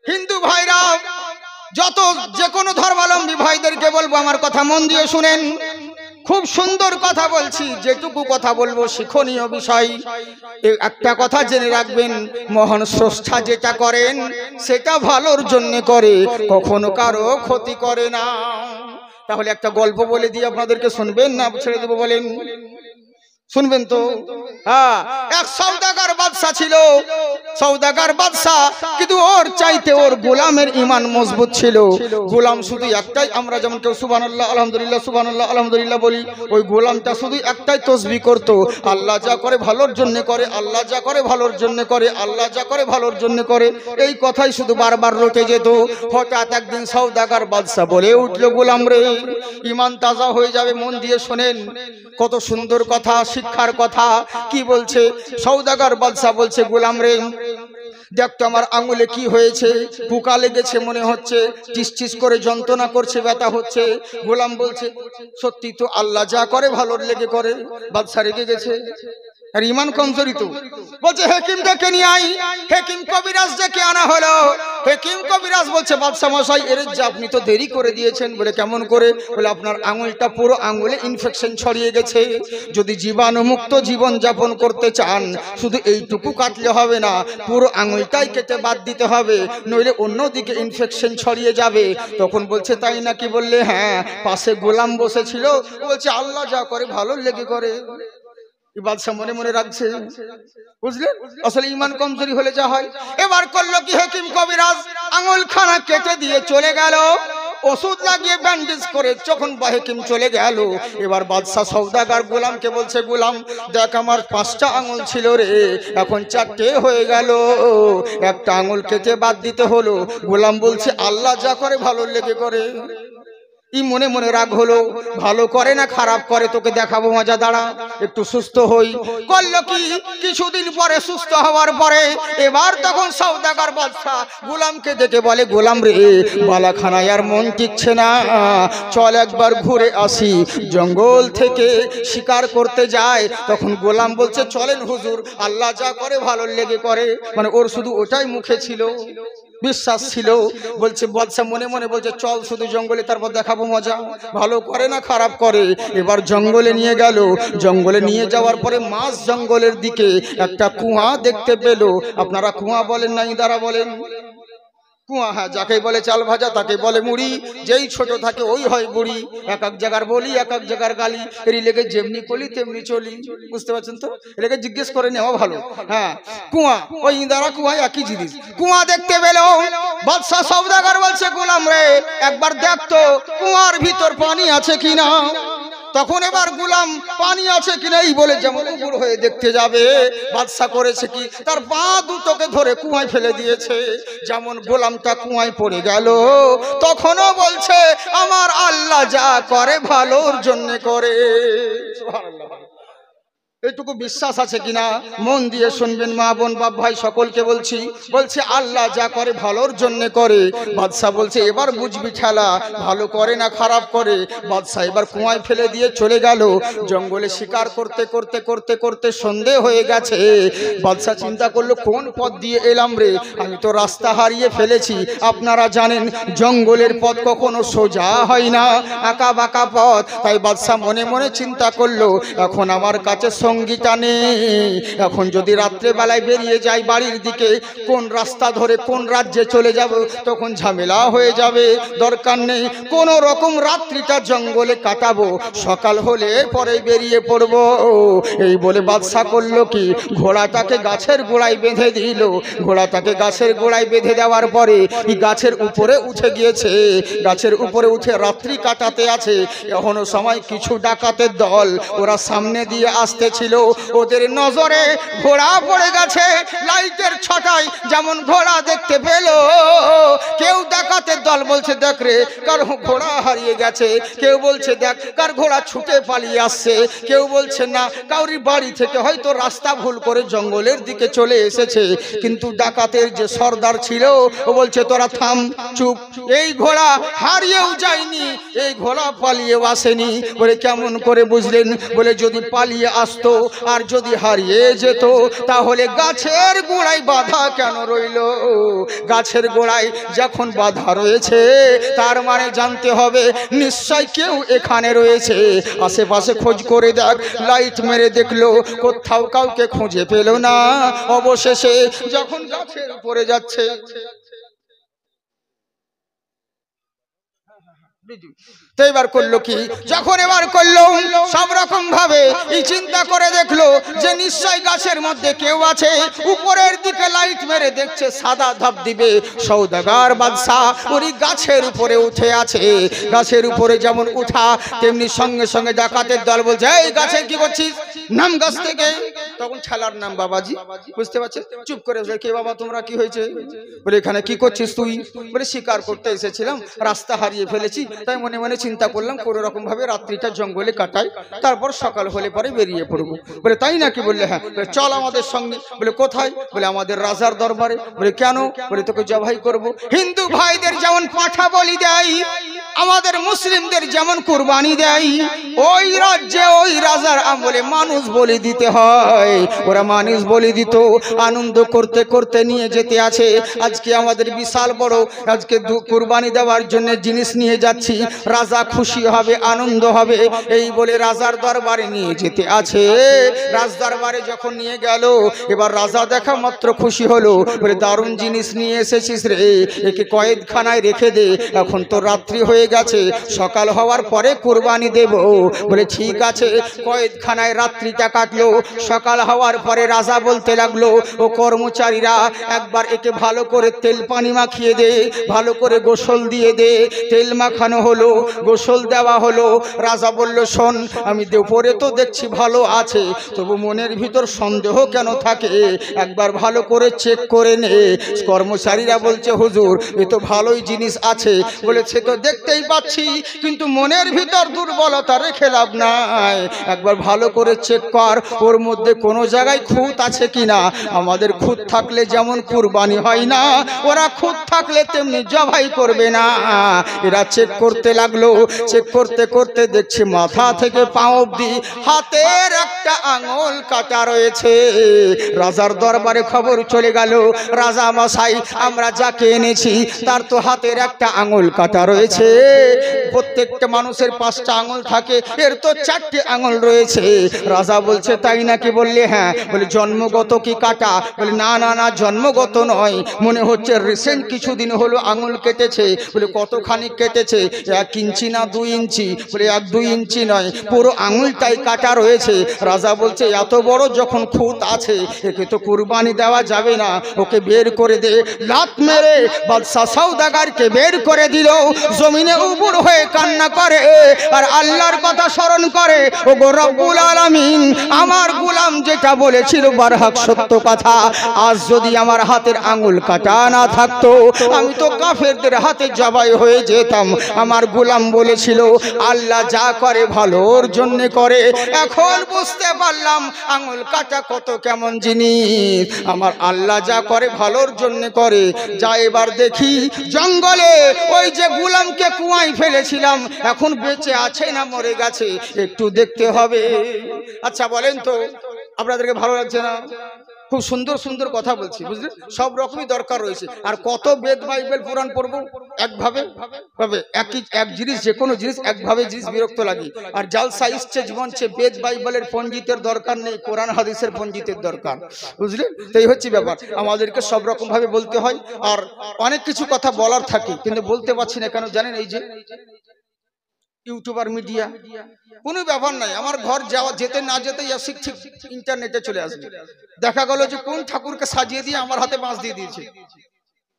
হিন্দু ভাইরা যত যে কোনো ধর্মাবলম্বী ভাইদেরকে বলবো আমার কথা মন দিয়ে শুনেন। খুব সুন্দর কথা বলছি, যেটুকু কথা বলবো শিক্ষণীয় বিষয়। একটা কথা জেনে রাখবেন, মহান স্রষ্টা যেটা করেন সেটা ভালোর জন্য করে, কখনো কারো ক্ষতি করে না। তাহলে একটা গল্প বলে দিয়ে আপনাদেরকে, শুনবেন না ছেড়ে দেবো বলেন? শুনবেন তো? হ্যাঁ, এক সওদাগর বাদশা ছিল, সওদাগর বাদশা, কিন্তু ওর চাইতে ওর গোলামের ঈমান মজবুত ছিল। গোলাম শুধু একটাই, আমরা যেমন কেউ সুবহানাল্লাহ আলহামদুলিল্লাহ সুবহানাল্লাহ আলহামদুলিল্লাহ বলি, ওই গোলামটা শুধু একটাই তসবিহ করত, আল্লাহ যা করে ভালোর জন্য করে, আল্লাহ যা করে ভালোর জন্য করে, আল্লাহ যা করে ভালোর জন্য করে, এই কথাই শুধু বারবার রটে যেত। হঠাৎ একদিন সওদাগর বাদশা বলে উঠলো, গোলাম রে, ঈমান তাজা হয়ে যাবে, মন দিয়ে শোনেন, কত সুন্দর কথা, শিক্ষার কথা। কি বলছে সওদাগর বাদশা? বলছে, গোলাম রে, দেখতো আমার আঙুলে কি হয়েছে, পোকা লেগেছে মনে হচ্ছে, টিস টিস করে যন্ত্রণা করছে, ব্যথা হচ্ছে। গোলাম বলছে, সত্যি তো, আল্লাহ যা করে ভালোর লেগে করে। বাদশা রেগে গেছে, আর ঈমান কমজোরি তো। বলছে, হাকিম ডেকে নিয়ে আই। হাকিম কবিরাজ ডেকে আনা হলো। হাকিম কবিরাজ বলছে, বাদশা মশাই, এর যে আপনি তো দেরি করে দিয়েছেন। বলে, কেমন করে? বলে, আপনার আঙুলটা, পুরো আঙুলে ইনফেকশন ছড়িয়ে গেছে। যদি জীবাণুমুক্ত জীবন যাপন করতে চান, শুধু এইটুকু কাটলে হবে না, পুরো আঙুলটাই কেটে বাদ দিতে হবে, নইলে অন্যদিকে ইনফেকশন ছড়িয়ে যাবে। তখন বলছে, তাই নাকি? বললে, হ্যাঁ। পাশে গোলাম বসেছিল, বলছে, আল্লাহ যা করে ভালোর লেগে করে। বাদশা মনে মনে রাখছে, বুঝলেন? আসলে ঈমান কমজোরি হলে যা হয়। এবার করলো কি, হাকিম কবিরাজ আঙুলখানা কেটে দিয়ে চলে গেল, ওষুধ লাগিয়ে ব্যান্ডেজ করে যখন হাকিম চলে গেল, এবার বাদশা সওদাগর গোলামকে বলছে, গোলাম দেখ, আমার 5টা আঙুল ছিল রে, এখন 4টে হয়ে গেল, একটা আঙুল কেটে বাদ দিতে হলো। গোলাম বলছে, আল্লাহ যা করে ভালোর লেগে করে। মনে মনে রাগ হলো, ভালো করে না খারাপ করে, তোকে দেখাবো মজা, দাঁড়া একটু সুস্থ হই। করলো কি, কিছুদিন পরে সুস্থ হওয়ার পরে এবার তখন সওদাগর বাদশা গোলামকে ডেকে বলে, গোলাম রে, বালাখানায় আর মন টিকছে না, চল একবার ঘুরে আসি, জঙ্গল থেকে শিকার করতে যায়। তখন গোলাম বলছে, চলেন হুজুর, আল্লাহ যা করে ভালোর লেগে করে। মানে ওর শুধু ওটাই মুখে ছিল, বিশ্বাস ছিল। বলছে, বাদশা মনে মনে বলছে, চল শুধু জঙ্গলে, তারপর দেখাবো মজা, ভালো করে না খারাপ করে। এবার জঙ্গলে নিয়ে গেল। জঙ্গলে নিয়ে যাওয়ার পরে মাঝ জঙ্গলের দিকে একটা কুয়া দেখতে পেল। আপনারা কুয়া বলেন না ইদারা বলেন? কুয়া, হ্যাঁ, যাকে বলে চাল ভাজা তাকে বলে মুড়ি, যেই ছোট থাকে ওই হয় বুড়ি। এক এক জায়গার বলি, এক এক জায়গার গালি, এর লেগে যেমনি কলি তেমনি চলি, বুঝতে পারছেন তো? এটাকে জিজ্ঞেস করে নেওয়া ভালো। হ্যাঁ, কুয়া, ওই ইন্দারা কুয়া একই জিনিস। কুয়া দেখতে পেল। বাদশা সওদাগর বলছে, গোলাম রে, একবার দেখতো কুয়ার ভিতর পানি আছে কিনা। তখন এবার গোলাম পানি আছে কিনা এই বলে যেমন উপর হয়ে দেখতে যাবে, বাদশা করেছে কি, তার পা দুটোকে ধরে কুয়ায় ফেলে দিয়েছে। যেমন গোলামটা কুয়ায় পড়ে গেল, তখনও বলছে, আমার আল্লাহ যা করে ভালোর জন্য করে। সুবহানাল্লাহ। এইটুকু বিশ্বাস আছে কিনা মন দিয়ে শুনবেন, মা বোন বাপ ভাই সকলকে বলছি। বলছে, আল্লাহ যা করে ভালোর জন্য করে। বাদশা বলছে, এবার বুঝবি ঠেলা, ভালো করে না খারাপ করে। বাদশা এবার কুয়ায় ফেলে দিয়ে চলে গেল। জঙ্গলে শিকার করতে করতে করতে করতে সন্ধে হয়ে গেছে। বাদশা চিন্তা করলো, কোন পথ দিয়ে এলাম রে, আমি তো রাস্তা হারিয়ে ফেলেছি। আপনারা জানেন জঙ্গলের পথ কখনো সোজা হয় না, আঁকা বাঁকা পথ। তাই বাদশা মনে মনে চিন্তা করলো, এখন আমার কাছে সঙ্গীটা নেই, এখন যদি রাত্রে বেলায় বেরিয়ে যাই বাড়ির দিকে, কোন রাস্তা ধরে কোন রাজ্যে চলে যাব, তখন ঝামেলা হয়ে যাবে। দরকার নেই, কোন রকম রাত্রিটা জঙ্গলে কাটাবো, সকাল হলে পরে বেরিয়ে পড়ব। এই বলে বাদশা করলো কি, ঘোড়াটাকে গাছের গোড়ায় বেঁধে দিল। ঘোড়াটাকে গাছের গোড়ায় বেঁধে দেওয়ার পরে গাছের উপরে উঠে গিয়েছে। গাছের উপরে উঠে রাত্রি কাটাতে আছে। এখনো সময় কিছু ডাকাতের দল, ওরা সামনে দিয়ে আসতে ছিল। ওদের নজরে ঘোড়া পড়ে গেছে। লাইটের ছটায় যেমন ঘোড়া দেখতে পেল, কেউ ডাকাত ডাকাতের দল বলছে দেখ রে কার ঘোড়া হারিয়ে গেছে, কেউ বলছে দেখ কার ঘোড়া ছুটে পালিয়ে আসছে, কেউ বলছে না কাউরি বাড়ি থেকে হয়তো রাস্তা ভুল করে জঙ্গলের দিকে চলে এসেছে। কিন্তু ডাকাতের যে সর্দার ছিল ও বলছে তোরা থাম, চুপ, এই ঘোড়া হারিয়েও যায়নি, এই ঘোড়া পালিয়েও আসেনি। বলে কেমন করে বুঝলেন? বলে যদি পালিয়ে আসতো আর যদি হারিয়ে যেত তাহলে গাছের গোড়ায় বাধা কেন রইল? গাছের গোড়ায় যখন বাধা রয়েছে তার মানে জানতে হবে নিশ্চয় কেউ এখানে রয়েছে। আশেপাশে খোঁজ করে দেখ, লাইট মেরে দেখলো, কোথাও কাউকে খুঁজে পেল না। অবশেষে যখন গাছের উপরে যাচ্ছে তো এবার করলো কি, যখন এবার করলো সব রকম ভাবে এই চিন্তা করে দেখলো যে নিশ্চয় গাছের মধ্যে কেউ আছে। উপরের দিকে লাইট মেরে দেখছে সাদা ধবধবে সওদাগর বাদশাহ ওই গাছের উপরে উঠে আছে। গাছের উপরে যেমন উঠা তেমনি সঙ্গে সঙ্গে ডাকাতের দল বলছে এই গাছে কি করছিস, নাম গাছ থেকে। তখন ছেলার নাম বাবাজি, বুঝতে পারছিস? চুপ করে বলে কে বাবা তোমরা, কি হয়েছে? বলে এখানে কি করছিস তুই? বলে শিকার করতে এসেছিলাম, রাস্তা হারিয়ে ফেলেছি, তাই মনে মনে চিন্তা করলাম কোনো রকম ভাবে রাত্রিটা জঙ্গলে কাটাই, তারপর সকাল হলে পরে বেরিয়ে পড়বো। বলে তাই নাকি? বললে হ্যাঁ। বলে চল আমাদের সঙ্গে। বলে কোথায়? বলে আমাদের রাজার দরবারে। বলে কেন? বলে তোকে জবাই করব। হিন্দু ভাইদের যেমন পাঠা বলি দেয়, আমাদের মুসলিমদের যেমন কুরবানি দেয়, ওই রাজ্যে ওই রাজার আমলে মানুষ বলি দিতে হয়। ওরা মানুষ বলি দিত, আনন্দ করতে করতে নিয়ে যেতে আছে। আজকে আমাদের বিশাল বড় আজকে কুরবানি দেওয়ার জন্য জিনিস নিয়ে যাচ্ছি, রাজা খুশি হবে, আনন্দ হবে, এই বলে রাজার দরবারে নিয়ে যেতে আছে। রাজ দরবারে যখন নিয়ে গেল, এবার রাজা দেখা মাত্র খুশি হলো। বলে দারুণ জিনিস নিয়ে এসেছিস রে, একে কয়েদখানায় রেখে দে, এখন তো রাত্রি হয়ে গেছে, সকাল হওয়ার পরে কুরবানি দেব। বলে ঠিক আছে। কয়েদখানায় রাত্রিটা কাটলো। সকাল হওয়ার পরে রাজা বলতে লাগলো ও কর্মচারীরা একবার একে ভালো করে তেল পানি মাখিয়ে দে, ভালো করে গোসল দিয়ে দে। তেল মাখানো হলো, গোসল দেওয়া হলো। রাজা বলল শোন, আমি উপরে তো দেখছি ভালো আছে, তবু মনের ভিতর সন্দেহ কেন থাকে, একবার ভালো করে চেক করে নে। কর্মচারীরা বলছে হুজুর এ তো ভালোই জিনিস আছে। বলেছে তো দেখতেই পাচ্ছি, কিন্তু মনের ভিতর দুর্বলতা রেখে লাভ নাই, একবার ভালো করে চেক কর ওর মধ্যে কোনো জায়গায় খুঁত আছে কিনা। আমাদের খুঁত থাকলে যেমন কুরবানি হয় না, ওরা খুঁত থাকলে তেমনি জবাই করবে না। এরা চেক করতে লাগলো। চেক করতে করতে দেখছি মাথা থেকে পা অবধি হাতের একটা আঙুল কাটা রয়েছে। রাজার দরবারে খবর চলে গেল, রাজা মশাই আমরা যাকে এনেছি তার তো হাতের একটা আঙুল কাটা রয়েছে। প্রত্যেকটা মানুষের 5টা আঙুল থাকে, এর তো 4টে আঙুল রয়েছে। রাজা বলছে তাই নাকি? বললে হ্যাঁ। বলে জন্মগত কি কাটা? বলে না না না, জন্মগত নয়, মনে হচ্ছে রিসেন্ট কিছুদিন হলো আঙুল কেটেছে। বলে কতখানি কেটেছে? 1 ইঞ্চি না 2 ইঞ্চি? বলে 1-2 ইঞ্চি নয়, পুরো আঙুলটাই কাটা রয়েছে। রাজা বলছে এত বড় যখন খুঁত আছে, একে তো কুরবানি দেওয়া যাবে না, ওকে বের করে দে। লাত মেরে বাদশা সওদাগরকে বের করে দিল। জমিনে উবুড় হয়ে কান্না করে আর আল্লাহর কথা স্মরণ করে, ও গো রব্বুল আলামিন, আমার গোলাম যেটা বলেছিল বারহাক সত্য কথা, আজ যদি আমার হাতের আঙুল কাটা না থাকতো আমি তো কাফেরদের হাতে জবাই হয়ে যেতাম। আমার গোলাম বলেছিল আল্লাহ যা করে ভালোর জন্য করে, এখন বুঝতে পারলাম আঙুল কাটা কত কেমন জিনিস। আমার আল্লাহ যা করে ভালোর জন্য করে। যা এবার দেখি জঙ্গলে ওই যে গোলামকে কুয়ায় ফেলেছিলাম, এখন বেঁচে আছে না মরে গেছে, একটু দেখতে হবে। আচ্ছা বলেন তো আপনাদেরকে ভালো লাগছে না? খুব সুন্দর সুন্দর কথা বলছি, বুঝলেন? সব রকমই দরকার রয়েছে। আর কত বেদ বাইবেল পুরাণ পড়বো একভাবে ভাবে, এক জিনিস, যে কোনো জিনিস একভাবে জিনিস বিরক্ত লাগে। আর জালসা ইচ্ছে জীবন সে বেদ বাইবেলের পণ্ডিতের দরকার নেই, কোরআন হাদিসের পণ্ডিতের দরকার, বুঝলেন? তো এই হচ্ছে ব্যাপার, আমাদেরকে সব রকম ভাবে বলতে হয়। আর অনেক কিছু কথা বলার থাকে কিন্তু বলতে পারছি না কেন জানেন? এই যে ইউটিউবার মিডিয়া, কোনো ব্যাপার নাই, আমার ঘর যাওয়া যেতে না যেতে ঠিক ইন্টারনেটে চলে আসবে। দেখা গেল যে কোন ঠাকুরকে সাজিয়ে দিয়ে আমার হাতে বাঁশ দিয়ে দিয়েছে,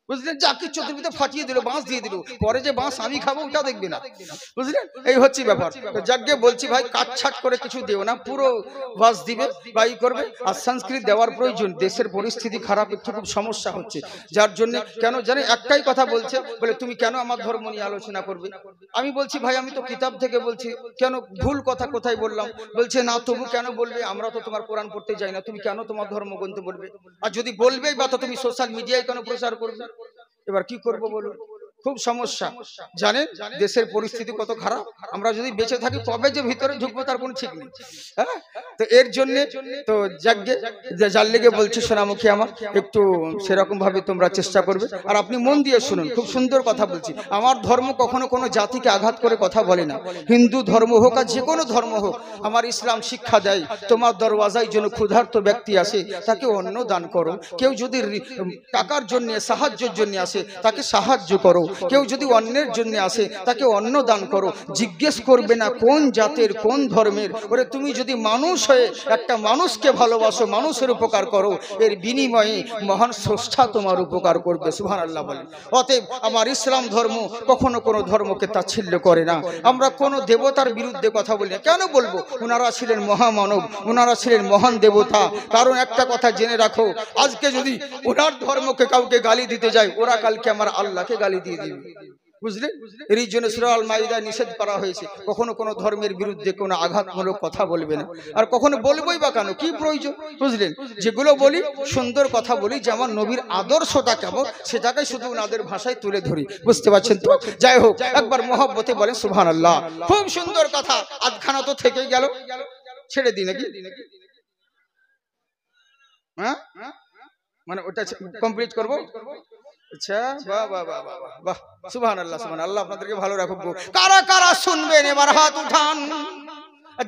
বুঝলেন, যা কি চতুর্দিকে ফাটিয়ে দিল, বাঁশ দিয়ে দিল, পরে যে বাঁশ আমি খাবো ওটা দেখবে না, বুঝলেন, এই হচ্ছে ব্যাপার। যাকে বলছি ভাই কাটছাট করে কিছু দিও না, পুরো বাঁশ দিবে বা ই করবে। আর সংস্কৃত দেওয়ার প্রয়োজন, দেশের পরিস্থিতি খারাপ, একটু খুব সমস্যা হচ্ছে, যার জন্য কেন জানে একটাই কথা বলছে, বলে তুমি কেন আমার ধর্ম নিয়ে আলোচনা করবে। আমি বলছি ভাই আমি তো কিতাব থেকে বলছি, কেন ভুল কথা কোথায় বললাম? বলছে না তবু কেন বলবে, আমরা তো তোমার কোরআন পড়তে যাই না, তুমি কেন তোমার ধর্মগ্রন্থ বলবে? আর যদি বলবেই বা তো তুমি সোশ্যাল মিডিয়ায় কেন প্রচার করবে? এবার কি করবো বলুন, খুব সমস্যা। জানেন দেশের পরিস্থিতি কত খারাপ, আমরা যদি বেঁচে থাকি কবে যে ভিতরে ঢুকবো তার কোনো ঠিক নেই। হ্যাঁ, তো এর জন্য তো যার লেগে বলছি সোনামুখী আমার, একটু সেরকম ভাবে তোমরা চেষ্টা করবে। আর আপনি মন দিয়ে শুনুন, খুব সুন্দর কথা বলছি। আমার ধর্ম কখনো কোনো জাতিকে আঘাত করে কথা বলে না, হিন্দু ধর্ম হোক আর যে কোনো ধর্ম হোক, আমার ইসলাম শিক্ষা দেয় তোমার দরওয়াজায় যেন ক্ষুধার্ত ব্যক্তি আসে তাকে অন্ন দান করো, কেউ যদি টাকার জন্য সাহায্যের জন্য আসে তাকে সাহায্য করো, কেউ যদি অন্যের জন্য আসে তাকে অন্ন দান করো, জিজ্ঞেস করবে না কোন জাতের কোন ধর্মের। ওরে তুমি যদি মানুষ হয়ে একটা মানুষকে ভালোবাসো, মানুষের উপকার করো, এর বিনিময়ে মহান স্রষ্টা তোমার উপকার করবে। সুবহানাল্লাহ বলেন। অতএব আমার ইসলাম ধর্ম কখনো কোনো ধর্মকে তাচ্ছিল্য করে না। আমরা কোনো দেবতার বিরুদ্ধে কথা বলি না, কেন বলবো? ওনারা ছিলেন মহামানব, ওনারা ছিলেন মহান দেবতা। কারণ একটা কথা জেনে রাখো, আজকে যদি ওনার ধর্মকে কাউকে গালি দিতে যায়, ওরা কালকে আমার আল্লাহকে গালি দিয়ে দিবে, বুঝলেন? এই জন্য সূরা আল মাইদায় নিষেধ করা হয়েছে, কখনো কোনো ধর্মের বিরুদ্ধে কোনো আঘাতমূলক কথা বলবে না। আর কখনো বলবোই বা কেন, কি প্রয়োজন? বুঝলেন, যেগুলো বলি সুন্দর কথা বলি, যে আমার নবীর আদর্শটা কেমন সেটাকে শুধু ওনাদের ভাষায় তুলে ধরি, বুঝতে পারছেন তো? যাই হোক, একবার মহব্বতে বলেন সুবহানাল্লাহ। খুব সুন্দর কথা, আধখানা তো থেকেই গেল, ছেড়ে দিই নাকি? হ্যাঁ, মানে ওটা কমপ্লিট করবো। আচ্ছা, বাহ বাহ বাহ বাহ বাহ, সুবহানাল্লাহ সুবহানাল্লাহ, আপনাদেরকে ভালো রাখুক। কারা কারা শুনবেন এবার হাত উঠান,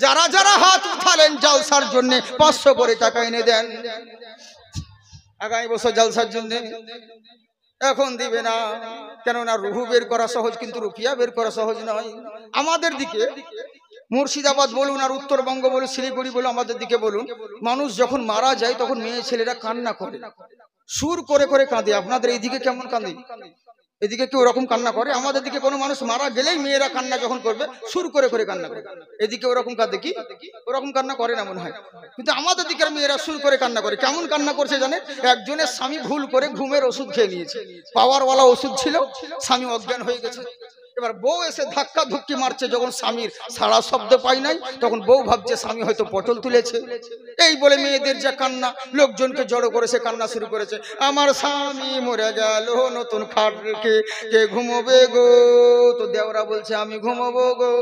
যারা যারা হাত উঠালেন জলসার জন্য 500 করে টাকা এনে দেন, আগামী বছর জলসার জন্য। এখন দিবে না, কেননা রুহু বের করা সহজ, কিন্তু রুপিয়া বের করা সহজ নয়। আমাদের দিকে মুর্শিদাবাদ বলুন আর উত্তরবঙ্গ বলুন, শিলিগুড়ি বলুন, আমাদের দিকে বলুন, মানুষ যখন মারা যায় তখন মেয়ে ছেলেরা কান্না করে, সুর করে করে কাঁদে। আপনাদের এইদিকে কেমন কাঁদে? এদিকে কেউ ওরকম কান্না করে? আমাদের দিকে কোনো মানুষ মারা গেলেই মেয়েরা কান্না যখন করবে সুর করে করে কান্না করে, এদিকে ওরকম কাঁদে কি? ওরকম কান্না করে না মনে হয়, কিন্তু আমাদের দিকের মেয়েরা সুর করে কান্না করে। কেমন কান্না করছে জানেন? একজনের স্বামী ভুল করে ঘুমের ওষুধ খেয়ে নিয়েছে, পাওয়ারওয়ালা ওষুধ ছিল, স্বামী অজ্ঞান হয়ে গেছে। এবার বউ এসে ধাক্কা ধুক্কি মারছে, যখন স্বামীর সারা শব্দ পাই নাই তখন বউ ভাবছে স্বামী হয়তো পটল তুলেছে। এই বলে মেয়েদের যা কান্না, লোকজনকে জড়ো করেছে, কান্না শুরু করেছে, আমার স্বামী মরে গেল, নতুন খাট রেখে কে ঘুমোবে গো? তো দেওরা বলছে আমি ঘুমোবো গো।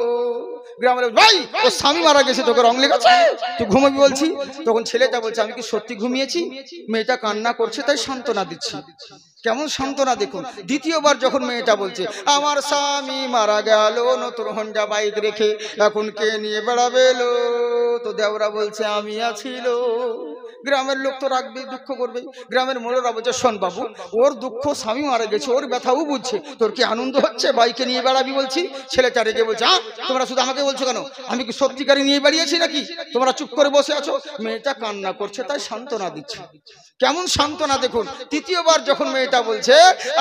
গ্রামের ভাই ও স্বামী মারা গেছে, তোকে রং লেগেছে, তুই ঘুমাবি বলছি। তখন ছেলেটা বলছে আমি কি সত্যি ঘুমিয়েছি? মেয়েটা কান্না করছে তাই সান্ত্বনা দিচ্ছি। কেমন সান্ত্বনা দেখুন। দ্বিতীয়বার যখন মেয়েটা বলছে আমার স্বামী মারা গেল, নতুন হন্ডা বাইক রেখে এখন কে নিয়ে বেড়াবে লো? তো দেওরা বলছে আমি আছিল। গ্রামের লোক তো রাখবে, দুঃখ করবে। গ্রামের মোড়রা বলছে শোন বাবু, ওর দুঃখ, স্বামী মারা গেছে, ওর ব্যথাও বুঝছে, তোর কি আনন্দ হচ্ছে বাইকে নিয়ে বেড়াবি বলছি? ছেলেটা রেগে বলছে তোমরা শুধু আমাকে বলছো কেন? আমি কি সত্যিকারে নিয়ে বেরিয়েছি নাকি? তোমরা চুপ করে বসে আছো। মেয়েটা কান্না করছে তাই সান্ত্বনা দিচ্ছে। কেমন সান্ত্বনা দেখুন। তৃতীয়বার যখন মেয়েটা বলছে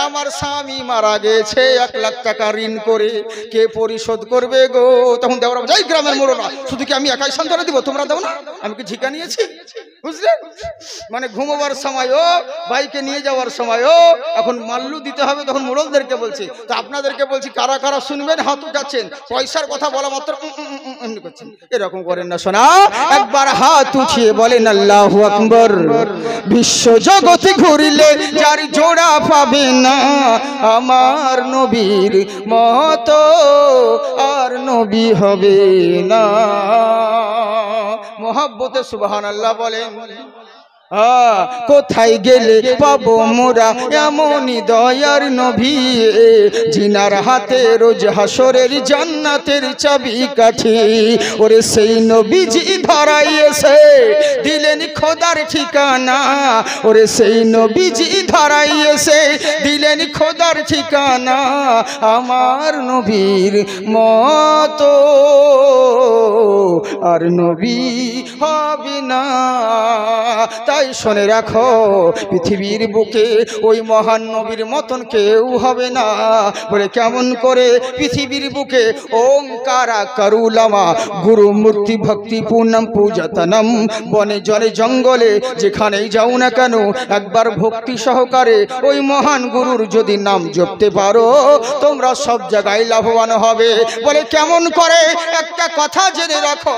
আমার স্বামী মারা গেছে, 1 লাখ টাকা ঋণ করে, কে পরিশোধ করবে গো? তখন দেওরা বলছে এই গ্রামের মোড়রা শুধু কি আমি একাই সান্ত্বনা দিব, তোমরা দাও না? আমি কি ঝিকা নিয়েছি? বুঝলেন? মানে ঘুমোবার সময়ও, বাইকে নিয়ে যাওয়ার সময়ও এখন মাল্লু দিতে হবে, তখন মোড়লদেরকে বলছে। তো আপনাদেরকে বলছি কারা কারা শুনবেন হাত উঠাচ্ছেন, পয়সার কথা বলা মাত্র এমনি করছেন, এরকম করেন না শোনা। একবার হাত উঠিয়ে বলেন আল্লাহু আকবার। বিশ্ব জগতে ঘুরিলে যার জোড়া পাবে না, আমার নবীর মতো আর নবী হবে না। মহব্বতে সুবহানাল্লাহ বলেন। কোথায় গেলে পাবো মোরা এমনই দয়ার নবী, জিনার হাতে রোজ হাসরের জান্নাতের চাবি কাঠি। ওরে সেই নবীজি ধরাই এসে দিলেন খোদার ঠিকানা, ওরে সেই নবীজি ধরাই এসে দিলেন খোদার ঠিকানা। আমার নবীর মতো আর নবী হবে না, তাই তাই শুনে রাখো পৃথিবীর বুকে ওই মহান নবীর মতন কেউ হবে না। বলে কেমন করে? পৃথিবীর বুকে ওঙ্কারা করুলামা গুরু মূর্তি ভক্তি পূর্ণম পূজতনম, বনে জলে জঙ্গলে যেখানেই যাও না কেন একবার ভক্তি সহকারে ওই মহান গুরুর যদি নাম জপতে পারো তোমরা সব জায়গায় লাভবান হবে। বলে কেমন করে? একটা কথা জেনে রাখো,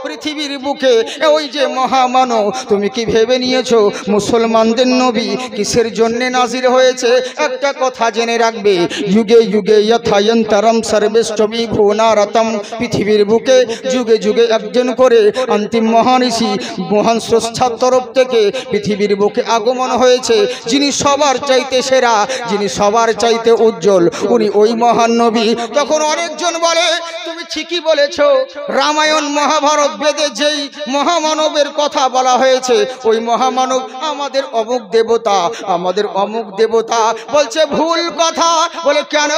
পৃথিবীর বুকে ওই যে মহামানব, তুমি কি ভেবে নিয়েছো মুসলমানদের নবী কিসের জন্য নাজির হয়েছে? একটা কথা জেনে রাখবে, যুগে যুগে যথায়ন্তরম সর্বেষ্টমী ভুবনারতম, পৃথিবীর বুকে যুগে যুগে একজন করে অন্তিম মহান ঋষি মহান স্রষ্টার তরফ থেকে পৃথিবীর বুকে আগমন হয়েছে, যিনি সবার চাইতে সেরা, যিনি সবার চাইতে উজ্জ্বল, উনি ওই মহান নবী। তখন অনেকজন বলে তুমি ঠিকই বলেছো, রামায়ণ মহাভারত বেদে যেই মহামানবের কথা বলা হয়েছে ওই মহামানব আমাদের অমুক দেবতা, আমাদের অমুক দেবতা। বলছে ভুল কথা। বলে কেন?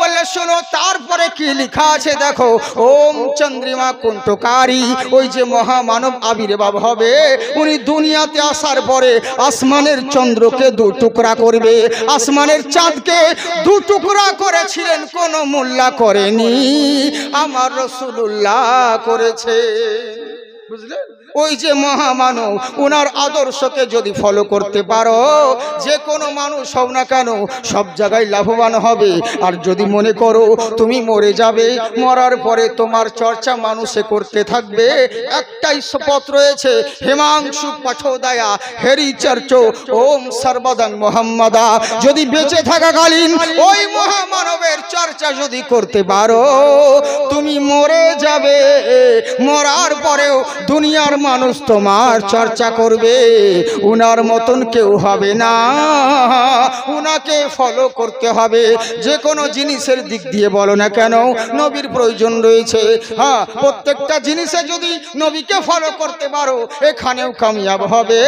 বললে শোনো তারপরে কি লেখা আছে দেখো, ওম চন্দ্রিমা কুণ্ঠকারী, ওই যে মহামানব আবির্ভাব হবে উনি দুনিয়াতে আসার পরে আসমানের চন্দ্রকে দু টুকরা করবে, আসমানের চাঁদকে দু টুকরা করেছিলেন কোন মোল্লা করেনি, আমার রাসূলুল্লাহ করেছে। বুঝলেন? ওই যে মহামানব, ওনার আদর্শকে যদি ফলো করতে পারো যে কোনো মানুষ হও না কেন সব জায়গায় লাভবান হবে। আর যদি মনে করো তুমি মরে যাবে, মরার পরে তোমার চর্চা মানুষে করতে থাকবে, একটাই শপথ রয়েছে, হিমাংশু পাঠোদয়া হেরি চর্চ ওম সর্বদাং মোহাম্মদা। যদি বেঁচে থাকাকালীন ওই মহামানবের চর্চা যদি করতে পারো তুমি মরে যাবে, মরার পরেও দুনিয়ার মানুষ তোমার চর্চা করবে, উনার মতন কেউ হবে না, উনাকে ফলো করতে হবে। যে কোনো জিনিসের দিক দিয়ে বলো না কেন নবীর প্রয়োজন রয়েছে। হ্যাঁ, প্রত্যেকটা জিনিসে যদি নবীকে ফলো করতে পারো এখানেও কামিয়াব হবে,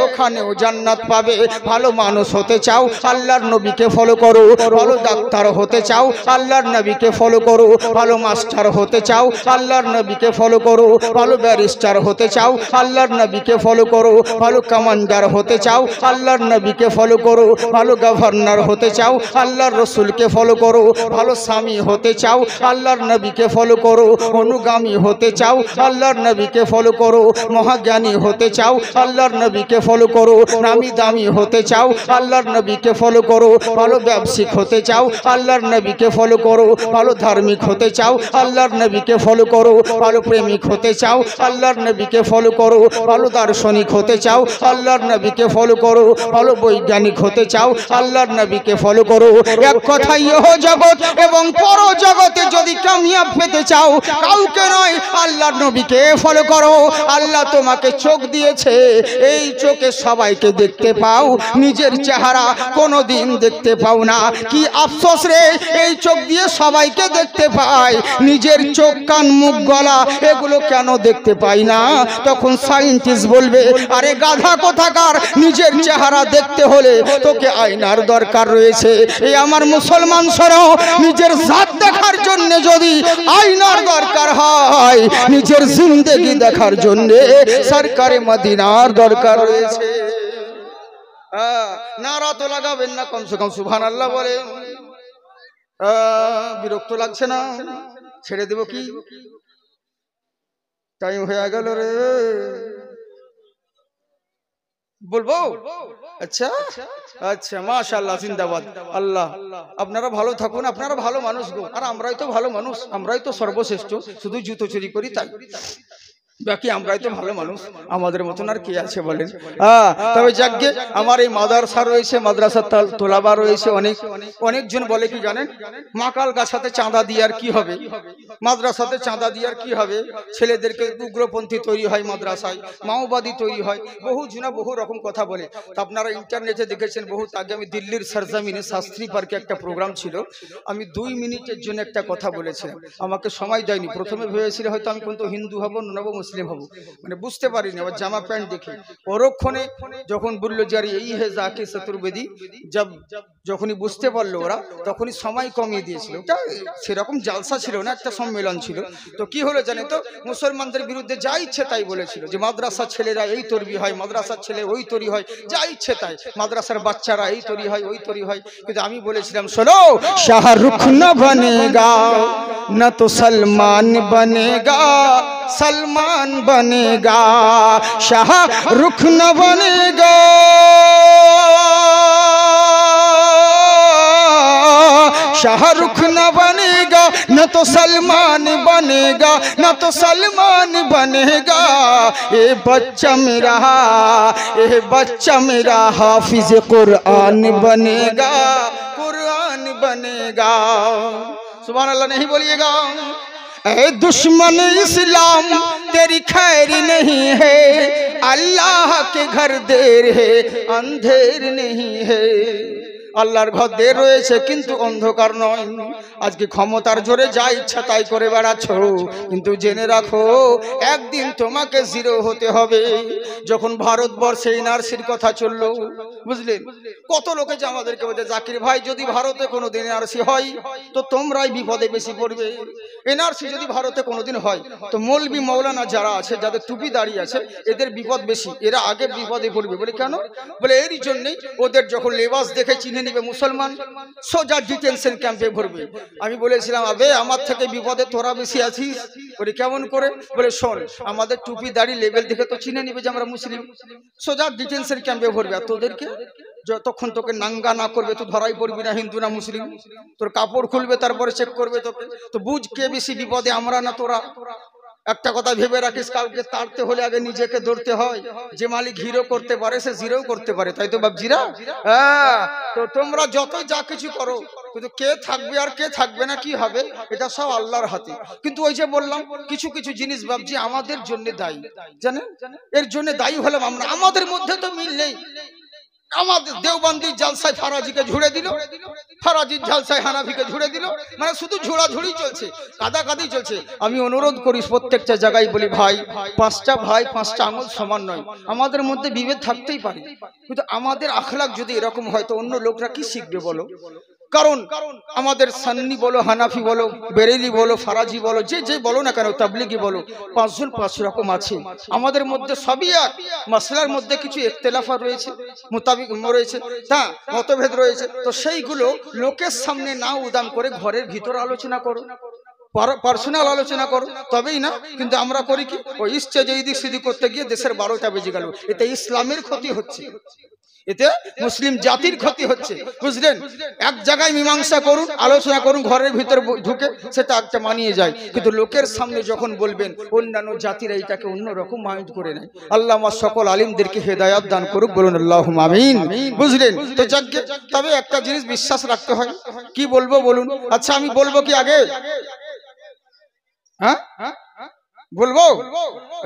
ওখানেও জান্নাত পাবে। ভালো মানুষ হতে চাও আল্লাহর নবীকে ফলো করো, ভালো ডাক্তার হতে চাও আল্লাহর নবীকে ফলো করো, ভালো মাস্টার হতে চাও আল্লাহর নবীকে ফলো করো, ভালো ব্যারিস্টার হতে চাও আল্লাহর নবীকে ফলো করো, ভালো কমান্ডার হতে চাও আল্লাহর নবীকে ফলো করো, ভালো গভর্নর হতে চাও আল্লাহর রসুলকে ফলো করো, ভালো স্বামী হতে চাও আল্লাহর নবীকে ফলো করো, অনুগামী হতে চাও আল্লাহর নবীকে ফলো করো, মহাজ্ঞানী হতে চাও আল্লাহর নবীকে ফলো করো, নামি দামি হতে চাও আল্লাহর নবীকে ফলো করো, ভালো ব্যবসায়িক হতে চাও আল্লাহর নবীকে ফলো করো, ভালো ধার্মিক হতে চাও আল্লাহর নবীকে ফলো করো, ভালো প্রেমিক হতে চাও আল্লাহর নবীকে ফলো করো, ভালো দার্শনিক হতে চাও আল্লাহর নবীকে ফলো করো, ভালো বৈজ্ঞানিক হতে চাও আল্লাহর নবীকে ফলো করো। এক কথাই ইহ জগৎ এবং পর জগতে যদি কামিয়াব পেতে চাও কাউকে নয় আল্লাহর নবীকে ফলো করো। আল্লাহ তোমাকে চোখ দিয়েছে, এই চোখে সবাইকে দেখতে পাও, নিজের চেহারা কোনোদিন দেখতে পাও না। কি আফসোস রে, এই চোখ দিয়ে সবাইকে দেখতে পাই, নিজের চোখ কান মুখ গলা এগুলো কেন দেখতে পাই না? তখন সায়েন্টিস্ট বলবে আরে গাধা কোথাকার, নিজের চেহারা দেখতে হলে তোকে আয়নার দরকার রয়েছে। এই আমার মুসলমান শোনো, নিজের জাত দেখার জন্য যদি আয়নার দরকার হয় নিজের জিন্দেগি দেখার জন্য সরকারে মদিনার দরকার রয়েছে। নারা তো লাগাবেন না, কমসে কম সুবহানাল্লাহ বলে। বিরক্ত লাগছে না? ছেড়ে দেব কি? টাইম হয়ে গেল রে, বলবো? আচ্ছা আচ্ছা, মাশাআল্লাহ, জিন্দাবাদ। আল্লাহ আপনারা ভালো থাকুন, আপনারা ভালো মানুষ গো। আর আমরাই তো ভালো মানুষ, আমরাই তো সর্বশ্রেষ্ঠ, শুধু জুতো চুরি করি তাই, বাকি আমরাই তো ভালো মানুষ, আমাদের মতন আর কে আছে বলেন? তবে যাকে আমার এই মাদ্রাসা রয়েছে, মাদ্রাসা তোলাবা রয়েছে, অনেকজন বলে কি জানেন, মাকাল গাছাতে চাঁদা দিয়ে আর কি হবে, মাদ্রাসাতে চাঁদা দিয়ে আর কি হবে, ছেলেদেরকে উগ্রপন্থী তৈরি হয়, মাদ্রাসায় মাওবাদী তৈরি হয়, বহু জনা বহু রকম কথা বলে। আপনারা ইন্টারনেটে দেখেছেন, বহুত আগে আমি দিল্লির সরজমিনে শাস্ত্রী পার্কে একটা প্রোগ্রাম ছিল, আমি 2 মিনিটের জন্য একটা কথা বলেছিলাম, আমাকে সময় দেয়নি। প্রথমে ভেবেছিল হয়তো আমি কিন্তু হিন্দু হব, নব মুসলিম হব, মানে বুঝতে পারিনি। আবার জামা প্যান্ট দেখে পরক্ষণে যখন বললো যে আরে এই হে জাকে চতুর্বেদী, যখনই বুঝতে পারলো ওরা তখনই সময় কমিয়ে দিয়েছিল। ওটা সেরকম জালসা ছিল না, একটা সম্মেলন ছিল। তো কি হলো জানে তো, মুসলমানদের বিরুদ্ধে যা ইচ্ছে তাই বলেছিল যে মাদ্রাসার ছেলেরা এই তৈরি হয়, মাদ্রাসার ছেলে ওই তৈরি হয়, যা ইচ্ছে তাই, মাদ্রাসার বাচ্চারা এই তৈরি হয় ওই তৈরি হয়। কিন্তু আমি বলেছিলাম শোনো, শাহরুখ না বনেগা না তো সলমান বনেগা, सलमान बनेगा, शाहरुख न बनेगा, शाहरुख न बनेगा, न तो सलमान बनेगा, न तो सलमान बनेगा। ये बच्चा मेरा हाफिज कुरान बनेगा, कुरान बनेगा। सुभान अल्लाह नहीं बोलिएगा। ऐ दुश्मन इस्लाम तेरी खैर नहीं है, अल्लाह के घर देर है अंधेर नहीं है। আল্লাহর ঘর দের রয়েছে কিন্তু অন্ধকার নয়। আজকে ক্ষমতার জোরে যা ইচ্ছা তাই করে বেড়াচ্ছ, কিন্তু জেনে রাখো একদিন তোমাকে জিরো হতে হবে। যখন ভারতবর্ষে এনআরসির কথা চললো, বুঝলেন, কত লোকে যে আমাদেরকে বলছে জাকির ভাই যদি ভারতে কোনোদিন এনআরসি হয় তো তোমরাই বিপদে বেশি পড়বে। এনআরসি যদি ভারতে কোনোদিন হয় তো মৌলবি মৌলানা যারা আছে, যাদের টুপি দাঁড়িয়ে আছে, এদের বিপদ বেশি, এরা আগে বিপদে পড়বে। বলে কেন? বলে এরই জন্যই ওদের যখন লেবাস দেখে চিনে নিবে মুসলমান, সোজা ডিটেনশন ক্যাম্পে ভরবে। আমি বলেছিলাম আবে আমার থেকে বিপদে তোরা বেশি আছিস। বলে কেমন করে? বলে শোন, আমাদের টুপি দাড়ি লেভেল দেখে তো চিনে নিবে যে আমরা মুসলিম, সোজা ডিটেনশন ক্যাম্পে ভরবে। আর তোদেরকে যতক্ষণ তোকে নাঙ্গা না করবে তো ধরাই পড়বি না হিন্দু না মুসলিম। তোর কাপড় খুলবে তারপরে চেক করবে তোকে। তো বুঝ কে বেশি বিপদে, আমরা না তোরা। একটা কথা ভেবে রাখিস, কাউকে তাড়তে হলে আগে নিজেকে ধরতে হয়। যে মালিক হিরো করতে পারে সে জিরো করতে পারে, তাই তো বাপজিরা? হ্যাঁ, তো তোমরা যতই যা কিছু করো, কিন্তু কে থাকবে আর কে থাকবে না কি হবে এটা সব আল্লাহর হাতে। কিন্তু ওই যে বললাম কিছু কিছু জিনিস বাপজি আমাদের জন্য দায়ী, জানেন? এর জন্য দায়ী হলাম আমরা। আমাদের মধ্যে তো মিল নেই। আমাদের দেওবন্দি জালসায় ফারাজিকে ঝুড়ে দিল, ফারাজির জালসায় হানাফিকে ঝুড়ে দিল, মানে শুধু ঝোড়াঝুড়ি চলছে, কাদাকাদি চলছে। আমি অনুরোধ করি প্রত্যেকটা জায়গায় বলি, ভাই পাঁচটা আঙুল সমান নয়, আমাদের মধ্যে বিভেদ থাকতেই পারে, কিন্তু আমাদের আখলাক যদি এরকম হয় তো অন্য লোকরা কি শিখবে বলো? কারণ আমাদের সান্নি বলো, হানাফি বলো, বেরেলি বলো, ফারাজি বলো, যে বলো না কেন, তাবলিগি বলো, পাঁচজন পাঁচ রকম আছে। আমাদের মধ্যে সবই এক, মাসলার মধ্যে কিছু ইখতিলাফ রয়েছে, মোতাবিক রয়েছে, হ্যাঁ মতভেদ রয়েছে। তো সেইগুলো লোকের সামনে না উদাম করে ঘরের ভিতর আলোচনা করো, পার্সোনাল আলোচনা করো, তবেই না। কিন্তু আমরা করি কি, ওই স্টেজে এদিক সেদিক করতে গিয়ে দেশের 12টা বেজে গেল। এতে ইসলামের ক্ষতি হচ্ছে, এতে মুসলিম জাতির ক্ষতি হচ্ছে, বুঝলেন? এক জায়গায় মীমাংসা করুন, আলোচনা করুন, ঘরের ভিতর ঢুকে সেটা একটা মানিয়ে যায়। কিন্তু লোকের সামনে যখন বলবেন, অন্যান্য জাতিরা এটাকে অন্যরকম মাইন্ড করে নেয়। আল্লাহ আমার সকল আলিমদেরকে হেদায়াত দান করুক, বলুন আল্লাহুম্মা আমিন। বুঝলেন তো? যাকে তবে একটা জিনিস বিশ্বাস রাখতে হয়। কি বলবো বলুন? আচ্ছা আমি বলবো কি আগে? হ্যাঁ বলবো?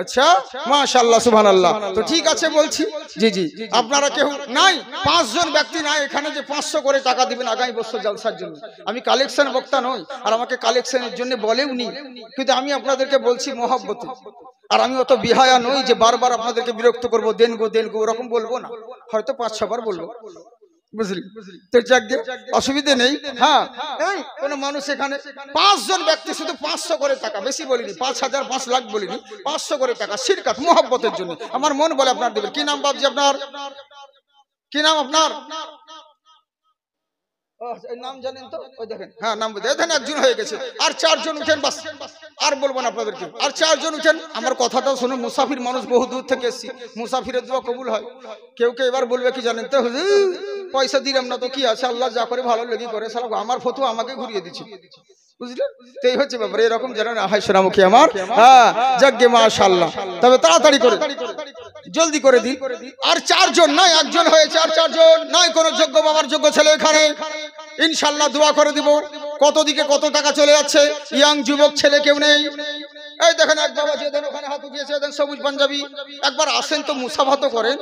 আচ্ছা মাশাআল্লাহ সুবহানাল্লাহ। তো ঠিক আছে বলছি। জি জি, আপনারা কেউ নাই, 5 জন ব্যক্তি নাই এখানে যে 500 করে টাকা দিবেন আগামী বছর জলসার জন্য। আমি কালেকশন বক্তা নই, আর আমাকে কালেকশনের জন্য বলেও নি, কিন্তু আমি আপনাদেরকে বলছি মহব্বতে। আর আমি অত বিহায়া নই যে বারবার আপনাদেরকে বিরক্ত করব, দেন গো ওরকম বলবো না, হয়তো 5-6 বার বলবো, বুঝলি? তো যাকে অসুবিধে নেই। হ্যাঁ, কোন মানুষ এখানে 5 জন ব্যক্তি শুধু 500 করে টাকা, বেশি বলিনি, 5,000 5 লাখ বলিনি, 500 করে টাকা শিরকাত মোহব্বতের জন্য। আমার মন বলে আপনার দেবেন। কি নাম বাবজি আপনার? কি নাম আপনার? নাম জানেন তো? ওই দেখেন, হ্যাঁ নাম দেখেন, একজন হয়ে গেছে। আর 4 জন উঠেন, বাস আর বলবো না আপনাদেরকে। আর 4 জন উঠেন, আমার কথাটাও শুনুন। মুসাফির মানুষ, বহু দূর থেকে এসেছি, মুসাফিরের দোয়া কবুল হয়। কেউ এবার বলবে কি জানেন তো, হুজুর পয়সা দিলাম না তো কি আছে, আল্লাহ যা করে ভালো লেগে করে, সারা আমার ফতোয়া আমাকে ঘুরিয়ে দিচ্ছে, বুঝলেন? তো এই হচ্ছে ব্যাপার। এরকম যেন না হয় সোনামুখী আমার। হ্যাঁ যাকে মাশাআল্লাহ। তবে তাড়াতাড়ি করে, জলদি করে দিন। আর 4 জন নয়, একজন হয়েছে। আর 4 জন নয়, কোন যোগ্য বাবার যোগ্য ছেলে এখানে ইনশাআল্লাহ দোয়া করে দিব। কত দিকে কত টাকা চলে যাচ্ছে, ইয়াং যুবক ছেলে কেউ নেই। এই দেখেন এক বাবা যে দেন ওখানে হাত উঠিয়েছে, দেন সবুজ পাঞ্জাবি। একবার আসেন তো মুসাফা তো করেন,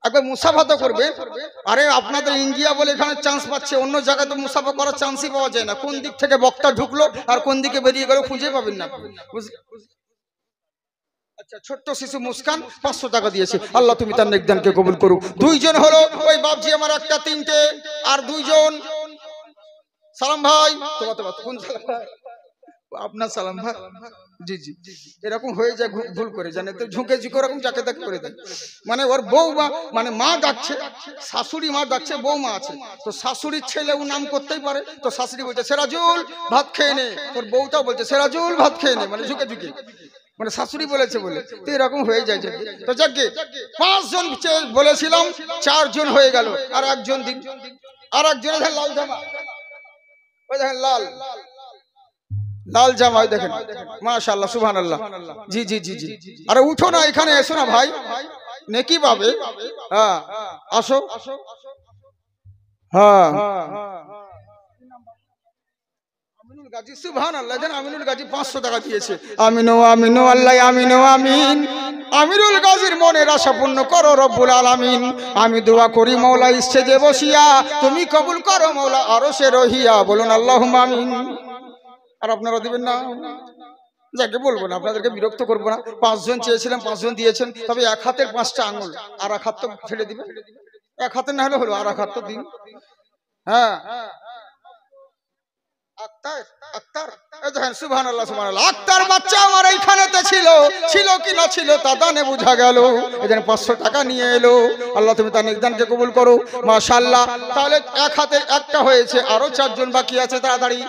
একবার মুসাফা তো করবেন। আরে আপনাদের ইন্ডিয়া বলে এখানে চান্স পাচ্ছে, অন্য জায়গায় তো মুসাফা করার চান্সই পাওয়া যায় না। কোন দিক থেকে বক্তা ঢুকলো আর কোন দিকে বেরিয়ে গেল খুঁজে পাবেন না, বুঝলেন? আচ্ছা, ছোট্ট শিশু মুস্কান 500 টাকা দিয়েছে, আল্লাহ তুমি তার নেকদানকে কবুল করুক। দুইজন হলো ওই বাপজি আমার একটা, তিনটে, আর দুইজন সালাম ভাই, তোমার কোন সালাম ভাই? আপনার সালাম ভাই, জি জি, এরকম হয়ে যায় ভুল করে, জানে তো, ঝুঁকে ঝুঁকে ওরকম যাকে তাকে করে দেয়। মানে ওর বউ মানে মা ডাকছে, শাশুড়ি মা ডাকছে, বউ মা আছে, তো শাশুড়ির ছেলে ও নাম করতেই পারে, তো শাশুড়ি বলছে সেরাজুল ভাত খেয়ে নে, তোর বউটাও বলছে সেরাজুল ভাত খেয়ে নে, মানে ঝুঁকে ঝুঁকে, মানে শাশুড়ি বলেছে বলে, তো এরকম হয়ে যায়। তো যাকে 5 জন বলেছিলাম, 4 জন হয়ে গেল, আর একজন দিন, আর একজনের লাল জামা, ওই দেখেন লাল লাল জামা, ওই দেখেন, মাশাআল্লাহ সুবহানাল্লাহ, জি জি জি জি। আরে উঠো না, এখানে এসো না ভাই, নেকি পাবে। হ্যাঁ আসো, হ্যাঁ আমিনুল গাজী, সুবহানাল্লাহ, জান আমিনুল গাজী 500 টাকা দিয়েছে। আমিনো আমিনো আল্লাহ, আমিনো আমিন। আমিনুল গাজীর মনের আশা পূর্ণ করো রব্বুল আলামিন। আমি দোয়া করি মওলা ইসছে বসিয়া, তুমি কবুল করো মওলা আরশে রহিয়া, বলুন আল্লাহুম্মা আমিন। আর আপনারা দিবেন না, যাকে বলবো না, আপনাদেরকে বিরক্ত করবো না। 5 জন চেয়েছিলাম, 5 জন দিয়েছেন, তবে এক হাতের 5টা আঙুল, আর এক হাত তো ফেলে দিবেন, এক হাতে না হলে হলো, আর এক হাত তো দিন। হ্যাঁ আক্তার, আক্তার, এই দেখেন সুবহানাল্লাহ সুবহানাল্লাহ, আক্তার বাচ্চা আমার এইখানেতে ছিল, ছিল কি না ছিল তা দানে বোঝা গেল। এখানে 500 টাকা নিয়ে এলো, আল্লাহ তুমি তার নেকদানকে কবুল করো, মাশাআল্লাহ। তাহলে এক হাতে একটা হয়েছে, আরো 4 জন বাকি আছে, তাড়াতাড়ি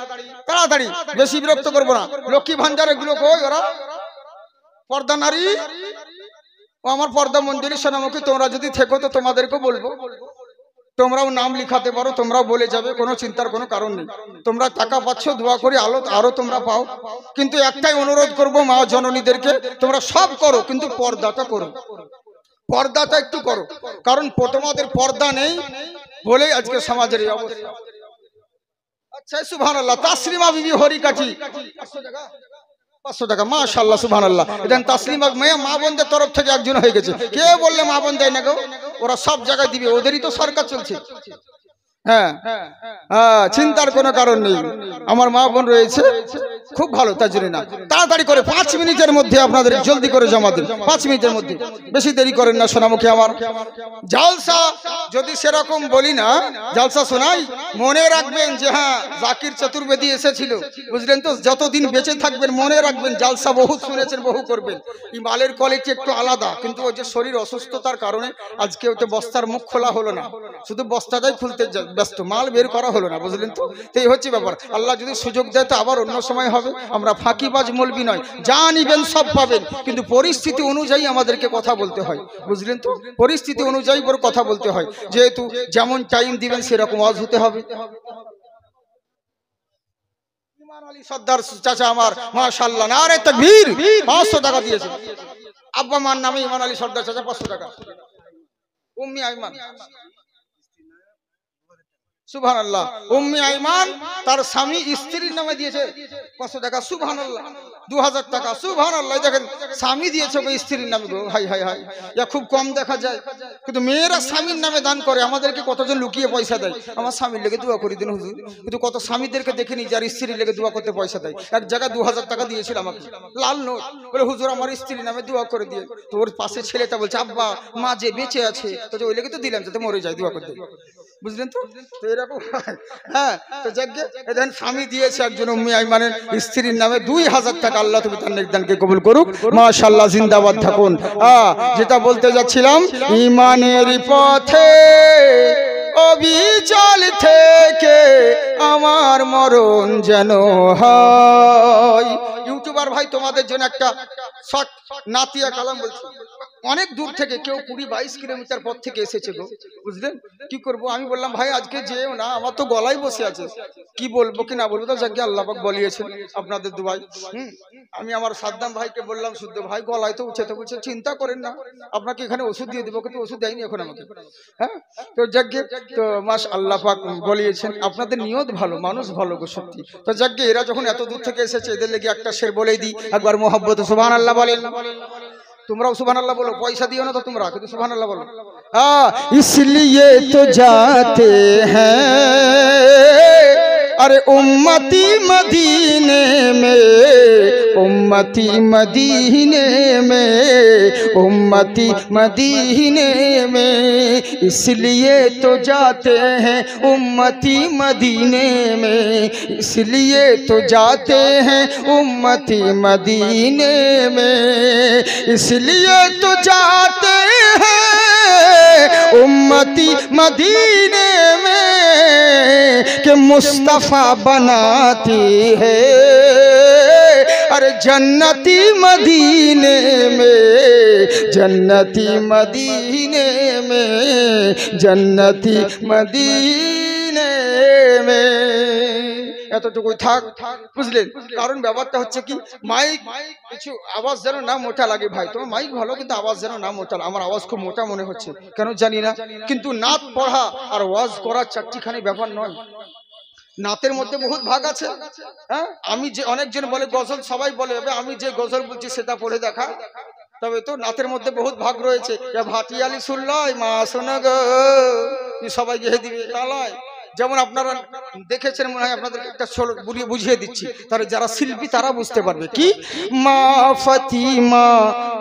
তাড়াতাড়ি, বেশি বিরক্ত করবো না। লক্ষ্মী ভান্ডার এগুলো কই, ওরা পর্দা নারী ও আমার পর্দা মন্দিরে সোনামুখী, তোমরা যদি থেকো তো তোমাদেরকেও বলবো, তোমরাও নাম লিখাতে পারো, তোমরাও বলে যাবে, কোনো চিন্তার কোনো কারণ নেই। তোমরা টাকা পাচ্ছ, দোয়া করি আরো তোমরা পাও, কিন্তু একটাই অনুরোধ করব মা জননীদেরকে, তোমরা সব করো কিন্তু পর্দাটা করো, পর্দাটা একটু করো, কারণ তোমাদের পর্দা নেই বলেই আজকে সমাজের এই অবস্থা। আচ্ছা সুবহানাল্লাহ, তাসলিমা বিবি হরিকাঠি 500 টাকা, মাশাআল্লাহ সুবহানাল্লাহ। এটা তাসলিমা মেয়ে মা বোনদের তরফ থেকে একজন হয়ে গেছে। কে বললে মা বোন দেয় না গো, ওরা সব জায়গায় দিবে, ওদেরই তো সরকার চলছে। হ্যাঁ হ্যাঁ, চিন্তার কোনো কারণ নেই, আমার মা বোন রয়েছে খুব ভালো, তাই জন্য না, তাড়াতাড়ি করে 5 মিনিটের মধ্যে আপনাদের জলদি করে জমা দিন, 5 মিনিটের মধ্যে, বেশি দেরি করেন না সোনামুখী আমার। জালসা যদি সেরকম বলি না, জালসা শোনাই, মনে রাখবেন যে হ্যাঁ জাকির চতুর্বেদী এসেছিল, বুঝলেন তো, যতদিন বেঁচে থাকবেন মনে রাখবেন জালসা বহুত শুনেছেন, বহু করবেন। এই মালের কোয়ালিটি একটু আলাদা, কিন্তু ওই যে শরীর অসুস্থতার কারণে আজকে ওতে বস্তার মুখ খোলা হলো না, শুধু বস্তাটাই খুলতে ব্যস্ত, মাল বের করা হলো না, বুঝলেন তো। এই হচ্ছে ব্যাপার, আল্লাহ যদি সুযোগ দেয় তো আবার অন্য সময় হবে। আমরা ফাঁকিবাজ মৌলবি নয়, যা নিবেন সব পাবেন, কিন্তু পরিস্থিতি অনুযায়ী আমাদেরকে কথা বলতে হয়, বুঝলেন তো, পরিস্থিতি অনুযায়ী বড় কথা বলতে হয়, যেহেতু যেমন টাইম দিবেন সেরকম ওয়াজ হতে হবে। ইমান আলী সর্দার চাচা আমার, মাশাআল্লাহ, নারে তাকবীর, 500 টাকা দিয়েছে। আব্বা মার নামে ইমান আলী সর্দার চাচা 500 টাকা। উম্মি আইমান, সুবহানাল্লাহ, উম্মি আইমান তার স্বামী স্ত্রীর নামে দিয়েছে 500 টাকা, সুবহানাল্লাহ, 2000 টাকা, সুবহানাল্লাহ। দেখেন স্বামী দিয়েছে ওই স্ত্রীর নামে, গো হাই হাই হাই, এটা খুব কম দেখা যায়, কিন্তু মেয়েরা স্বামীর নামে দান করে। আমাদেরকে কতজন লুকিয়ে পয়সা দেয়, আমার স্বামীর লেগে দোয়া করে দিন হুজুর, কিন্তু কত স্বামীদেরকে দেখিনি যার স্ত্রীর লেগে দোয়া করতে পয়সা দেয়। এক জায়গায় 2000 টাকা দিয়েছিল আমাকে, লাল নোট, বলে হুজুর আমার স্ত্রীর নামে দোয়া করে দিয়ে। তো ওর পাশে ছেলেটা বলছে আব্বা মা যে বেঁচে আছে, তো ওই লেগে তো দিলাম যাতে মরে যায়, দোয়া করতে, বুঝলেন তো। তো এরকম হ্যাঁ, তো যাকে এখানে স্বামী দিয়েছে একজন উম্মি আইমানের স্ত্রীর নামে 2000 টাকা, আল্লাহ তুমি তার নেকদানকে কবুল করুক, মাশাআল্লাহ, জিন্দাবাদ থাকুন। যেটা বলতে যাচ্ছিলাম, ইমানের পথে অবিচল থেকে আমার মরণ যেন হয়। ইউটিউবার ভাই তোমাদের জন্য একটা শর্ট নাতিয়া কালাম বলছি, অনেক দূর থেকে, কেউ 20-22 কিলোমিটার পথ থেকে এসেছে গো, বুঝলেন। কি করব, আমি বললাম ভাই আজকে যেও না, আমার তো গলায় বসে আছে, কি বলবো কি না বলবো, তো যাকে আল্লাহ পাক বলিয়েছেন আপনাদের দুবাই। আমি আমার সাদ্দাম ভাইকে বললাম, শুদ্ধ ভাই গলায় তো উঠে, তো বলছে চিন্তা করেন না, আপনাকে এখানে ওষুধ দিয়ে দেবো, কিন্তু ওষুধ দেয়নি এখন আমাকে। হ্যাঁ, তো যাকে তো মাস আল্লাহ পাক বলিয়েছেন, আপনাদের নিয়ত ভালো, মানুষ ভালো গো সত্যি। তো যাকে এরা যখন এত দূর থেকে এসেছে, এদের লেগে একটা শের বলেই দিই, একবার মোহাব্বতে সুবহানাল্লাহ বলেন। তোমরাও সুবহানাল্লাহ বলো, পয়সা দিও না তো তোমরা, কিন্তু সুবহানাল্লাহ বলো। इसलिए तो जाते हैं अरे उम्मती मदीने में, उम्मती मदीने में, उम्मती मदीने में, इसलिए तो जाते हैं उम्मती मदीने में, इसलिए तो जाते हैं उम्मती मदीने में, इसलिए तो जाते हैं उम्मती मदीने में कि मुस्तफ़ा बनाती है अरे जन्नती मदीने में, जन्नती मदीने में, जन्नती मदीने में। এতটুকুই থাক, বুঝলেন? কারণ ব্যাপারটা হচ্ছে কি, মাইক কিছু আওয়াজ যেন না মোটা লাগে ভাই। তোমার মাইক ভালো, কিন্তু আওয়াজ যেন না মোটা। আমার আওয়াজ খুব মোটা মনে হচ্ছে, কেন জানি না। কিন্তু নাত পড়া আর ওয়াজ করা চারটিখানি ব্যাপার নয়। নাতের মধ্যে বহুত ভাগ আছে। হ্যাঁ, আমি যে অনেকজন বলে গজল, সবাই বলে আমি যে গজল বলছি সেটা পড়ে দেখা, তবে তো নাতের মধ্যে বহুত ভাগ রয়েছে। ভাটিয়ালি শুনলাই মা শোনা গো, সবাই গেয়ে দিবে তালায়। যেমন আপনারা দেখেছেন মনে হয়, আপনাদের একটা বুঝিয়ে দিচ্ছি, তাহলে যারা শিল্পী তারা বুঝতে পারবে। কি মা ফাতিমা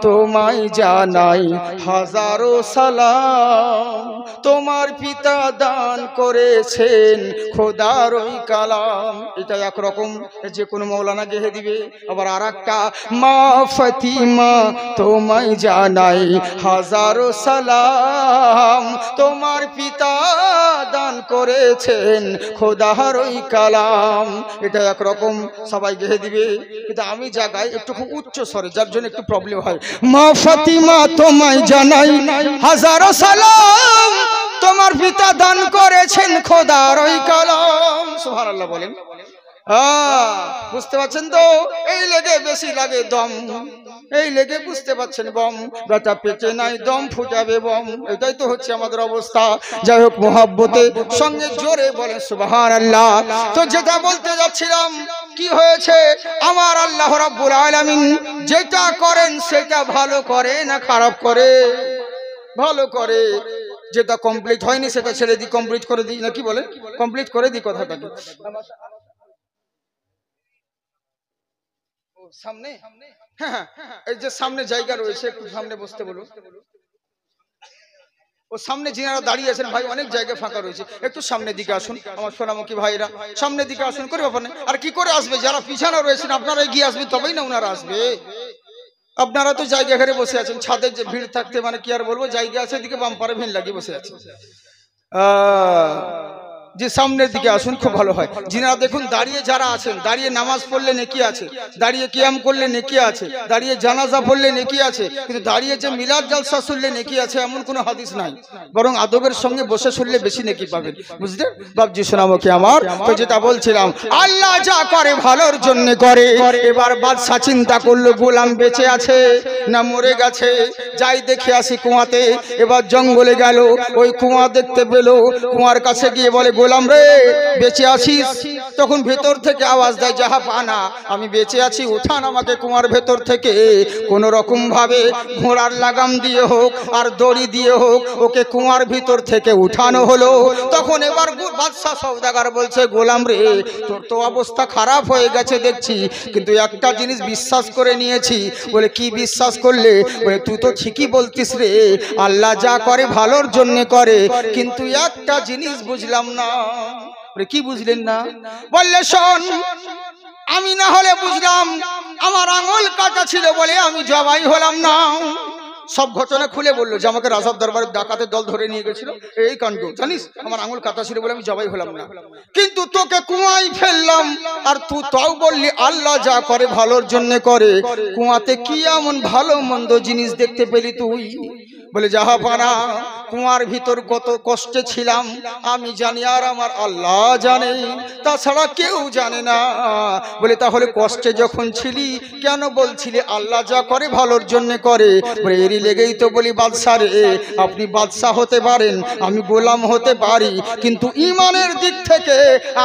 তোমায় জানাই হাজারো সালাম, তোমার পিতা দান করেছেন খোদার ওই কালাম। এটা একরকম, যে কোনো মৌলানা গেয়ে দিবে। আবার আর একটা, মা ফাতিমা তোমায় জানাই হাজারো সালাম, তোমার পিতা দান করেছেন খোদার ওই কালাম। এটা একরকম সবাই গেয়ে দিবে, কিন্তু আমি যা গাই একটু খুব উচ্চ স্বরে, যার জন্য একটু প্রবলেম হয়। মা ফাতিমা তোমায় জানাই হাজারো সালাম, তোমার পিতা দান করেছেন খোদার ওই কালাম। সুবহানাল্লাহ বলেন। বুঝতে পারছেন তো? এই লেগে বেশি লাগে দম, এই লেগে বুঝতে পারছেন বম, বেটা পেটে নাই দম ফুটাবে বম। এটাই তো হচ্ছে আমাদের অবস্থা। যাই হোক, মোহাব্বতে সঙ্গে জোরে বলেন সুবহানাল্লাহ। তো যেটা বলতে যাচ্ছিলাম, কি হয়েছে, আমার আল্লাহ রাব্বুল আলামিন যেটা করেন সেটা ভালো করে না খারাপ করে? ভালো করে। যেটা কমপ্লিট হয়নি সেটা ছেড়ে দিই, কমপ্লিট করে দিই, না কি বলেন? কমপ্লিট করে দিই কথাটাকে। সামনে, হ্যাঁ, এই যে সামনে জায়গা রয়েছে, একটু সামনে বসতে বলুন। ও সামনে যিনারা দাঁড়িয়ে আছেন ভাই, অনেক জায়গা ফাঁকা রয়েছে, একটু সামনের দিকে আসুন আমার সোনামুখী ভাইরা, সামনের দিকে আসুন। করে ব্যাপার নেই। আর কি করে আসবে, যারা পিছনে রয়েছেন আপনারা এগিয়ে আসবেন, তবেই না ওনারা আসবে। আপনারা তো জায়গা ঘরে বসে আছেন, ছাদের যে ভিড় থাকতে মানে কি আর বলবো, জায়গা আছে, এদিকে বাম্পারে ভিড় লাগিয়ে বসে আছে। যে সামনের দিকে আসুন, খুব ভালো হয়। যিনারা দেখুন দাঁড়িয়ে যারা আছেন, দাঁড়িয়ে নামাজ পড়লে নেকি আছে, দাঁড়িয়ে কিয়াম করলে নেকি আছে, দাঁড়িয়ে জানাজা পড়লে নেকি আছে, কিন্তু দাঁড়িয়ে যে মিলাদ জালসা শুনলে নেকি আছে এমন কোনো হাদিস নাই। বরং আদবের সঙ্গে বসে শুনলে বেশি নেকি পাবেন, বুঝলেন বাবজি সোনামুখী আমার? তো যেটা বলছিলাম, আল্লাহ যা করে ভালোর জন্য করে। এবার বাদশা চিন্তা করলো, গোলাম বেঁচে আছে না মরে গেছে, যাই দেখে আসি কুয়াতে। এবার জঙ্গলে গেল, ওই কুয়া দেখতে পেল, কুয়ার কাছে গিয়ে বলে, গোলাম রে বেঁচে আছিস? তখন ভেতর থেকে আওয়াজ দেয়, যাহা পানা আমি বেঁচে আছি, উঠান আমাকে কুয়ার ভেতর থেকে। কোন রকম ভাবে ঘোড়ার লাগাম দিয়ে হোক আর দড়ি দিয়ে হোক ওকে কুয়ার ভিতর থেকে উঠানো হলো। তখন এবার বাদশা সওদাগর বলছে, গোলাম রে তোর তো অবস্থা খারাপ হয়ে গেছে দেখছি, কিন্তু একটা জিনিস বিশ্বাস করে নিয়েছি। বলে, কি বিশ্বাস করলে? বলে, তুই তো ঠিকই বলতিস রে, আল্লাহ যা করে ভালোর জন্য করে, কিন্তু একটা জিনিস বুঝলাম না। কি বুঝলেন না? বললে, শোন, আমি না হলে বুঝলাম আমার আঙুল কাটা ছিল বলে আমি জবাই হলাম না। সব ঘটনা খুলে বললো যে আমাকে রাজার দরবারে ডাকাতের দল ধরে নিয়ে গেছিল, এই কাণ্ড জানিস, আমার আঙুল কাটা ছিল বলে আমি জবাই হলাম না। কিন্তু তোকে কুয়ায় ফেললাম, আর তুই তাও বললি আল্লাহ যা করে ভালোর জন্য করে। কুয়াতে কি এমন ভালো মন্দ জিনিস দেখতে পেলি তুই? বলে, যাহা পানা কুয়ার ভিতর কত কষ্টে ছিলাম আমি জানি, আর আমার আল্লাহ জানে, তাছাড়া কেউ জানে না। বলে, তাহলে কষ্টে যখন ছিলি কেন বলছিলি আল্লাহ যা করে ভালোর জন্য করে? বলে, এরই লেগেই তো বলি, বাদশা রে আপনি বাদশা হতে পারেন, আমি গোলাম হতে পারি, কিন্তু ইমানের দিক থেকে